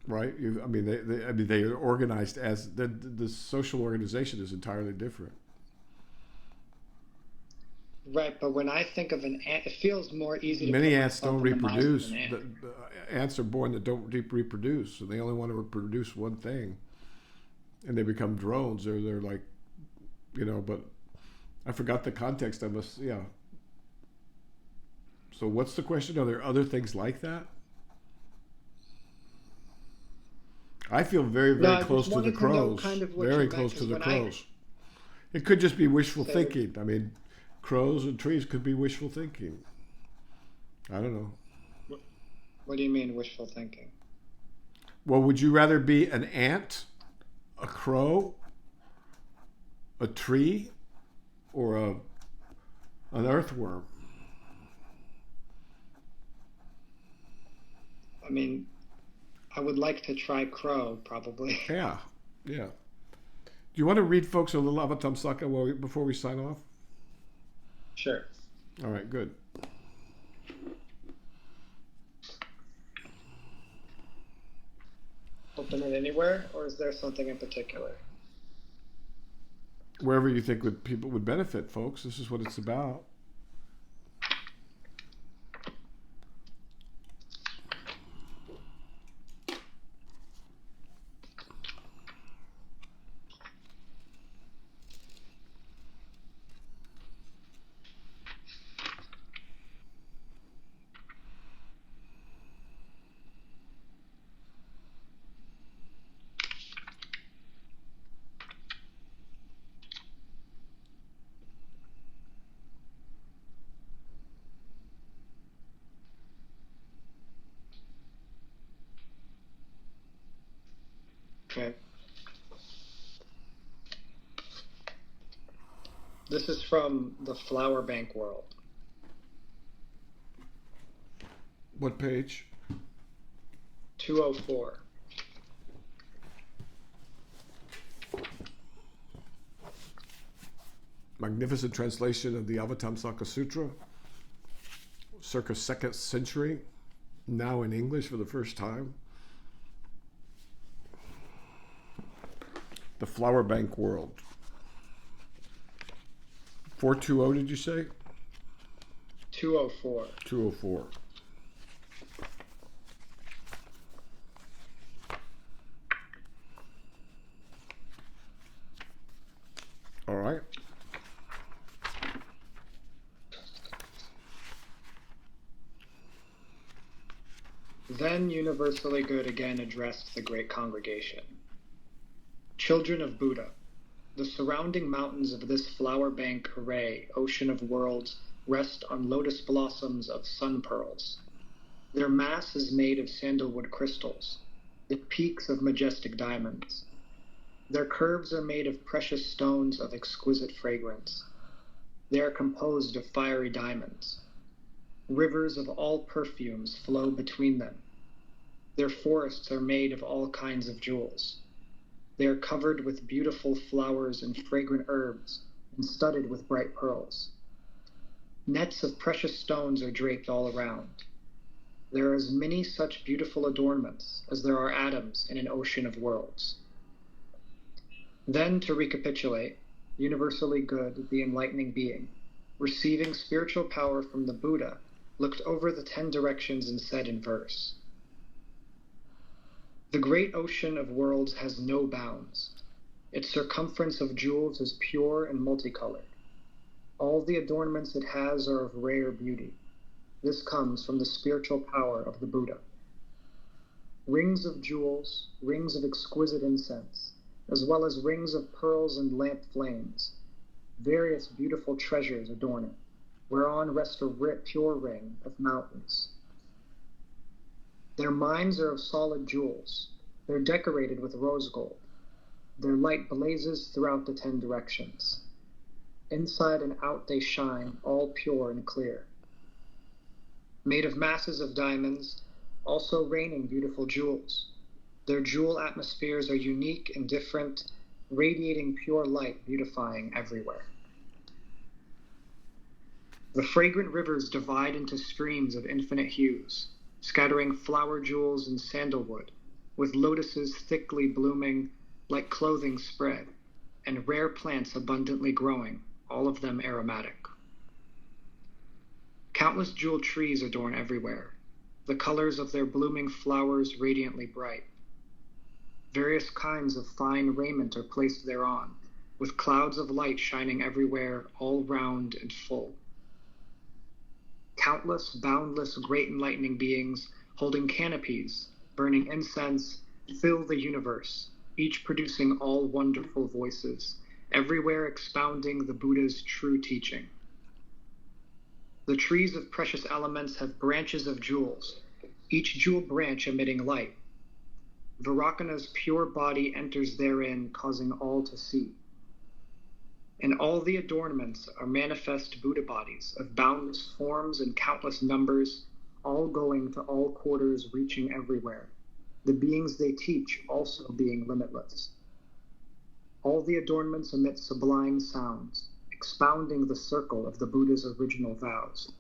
Right? They are organized as the social organization is entirely different. Right, but when I think of an ant, it feels more easy to Many ants don't in the mind of reproduce. an ant. The ants are born that don't reproduce, and they only want to reproduce one thing, and they become drones. They're like, but I forgot the context. Yeah. So what's the question? Are there other things like that? I feel very, very close to the crows. Very close to the crows. It could just be wishful thinking. I mean, crows and trees could be wishful thinking. I don't know. What do you mean wishful thinking? Well, would you rather be an ant, a crow, a tree, or an earthworm? I mean, I would like to try crow, probably. Yeah. Do you want to read folks a little Avatamsaka before we sign off? Sure. All right, good. Open it anywhere, or is there something in particular? Wherever you think people would benefit, folks. This is what it's about. Okay. This is from the Flower Bank World. What page? 204. Magnificent translation of the Avatamsaka Sutra, circa 2nd century, now in English for the first time. The Flower Bank World. 420, did you say? 204. 204. All right. Then Universally Good again addressed the great congregation. Children of Buddha, the surrounding mountains of this flower bank array, ocean of worlds, rest on lotus blossoms of sun pearls. Their mass is made of sandalwood crystals, the peaks of majestic diamonds. Their curves are made of precious stones of exquisite fragrance. They are composed of fiery diamonds. Rivers of all perfumes flow between them. Their forests are made of all kinds of jewels. They are covered with beautiful flowers and fragrant herbs, and studded with bright pearls. Nets of precious stones are draped all around. There are as many such beautiful adornments as there are atoms in an ocean of worlds. Then, to recapitulate, universally good, the enlightening being, receiving spiritual power from the Buddha, looked over the 10 directions and said in verse, "The great ocean of worlds has no bounds. Its circumference of jewels is pure and multicolored. All the adornments it has are of rare beauty. This comes from the spiritual power of the Buddha. Rings of jewels, rings of exquisite incense, as well as rings of pearls and lamp flames, various beautiful treasures adorn it, whereon rest a pure ring of mountains. Their minds are of solid jewels. They're decorated with rose gold. Their light blazes throughout the 10 directions. Inside and out they shine, all pure and clear. Made of masses of diamonds, also raining beautiful jewels. Their jewel atmospheres are unique and different, radiating pure light, beautifying everywhere. The fragrant rivers divide into streams of infinite hues, scattering flower jewels and sandalwood, with lotuses thickly blooming like clothing spread, and rare plants abundantly growing, all of them aromatic. Countless jeweled trees adorn everywhere, the colors of their blooming flowers radiantly bright. Various kinds of fine raiment are placed thereon, with clouds of light shining everywhere, all round and full. Countless, boundless, great enlightening beings, holding canopies, burning incense, fill the universe, each producing all wonderful voices, everywhere expounding the Buddha's true teaching. The trees of precious elements have branches of jewels, each jewel branch emitting light. Vairocana's pure body enters therein, causing all to see. And all the adornments are manifest Buddha bodies of boundless forms and countless numbers, all going to all quarters, reaching everywhere, the beings they teach also being limitless. All the adornments emit sublime sounds, expounding the circle of the Buddha's original vows.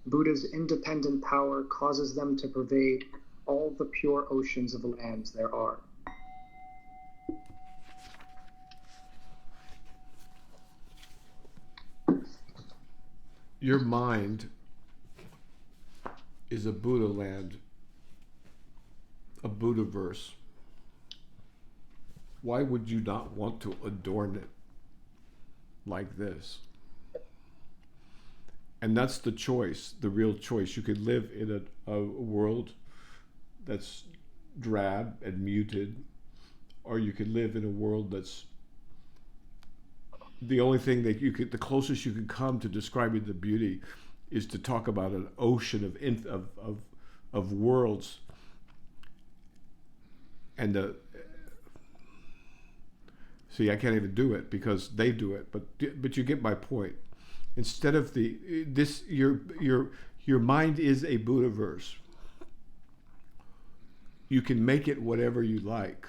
Buddha's independent power causes them to pervade all the pure oceans of lands there are. Your mind is a Buddha land, a Buddhaverse. Why would you not want to adorn it like this? And that's the choice, the real choice. You could live in a world that's drab and muted, or you could live in a world that's the only thing that you could, the closest you could come to describing the beauty is to talk about an ocean of worlds. And see, I can't even do it because they do it, but you get my point. Instead of your mind is a Buddhaverse. You can make it whatever you like.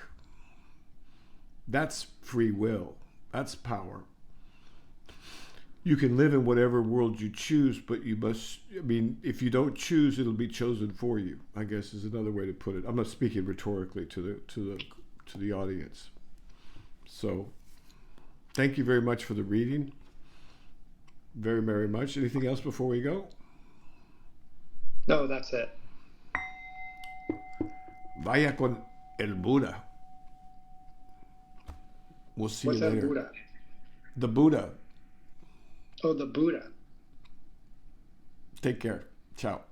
That's free will. That's power. You can live in whatever world you choose, but you must, I mean, if you don't choose, it'll be chosen for you, I guess is another way to put it. I'm not speaking rhetorically to the audience. So thank you very much for the reading. Very, very much. Anything else before we go? No, that's it. Vaya con el Buddha. We'll see What's you that later. Buddha? The Buddha. Oh, the Buddha. Take care. Ciao.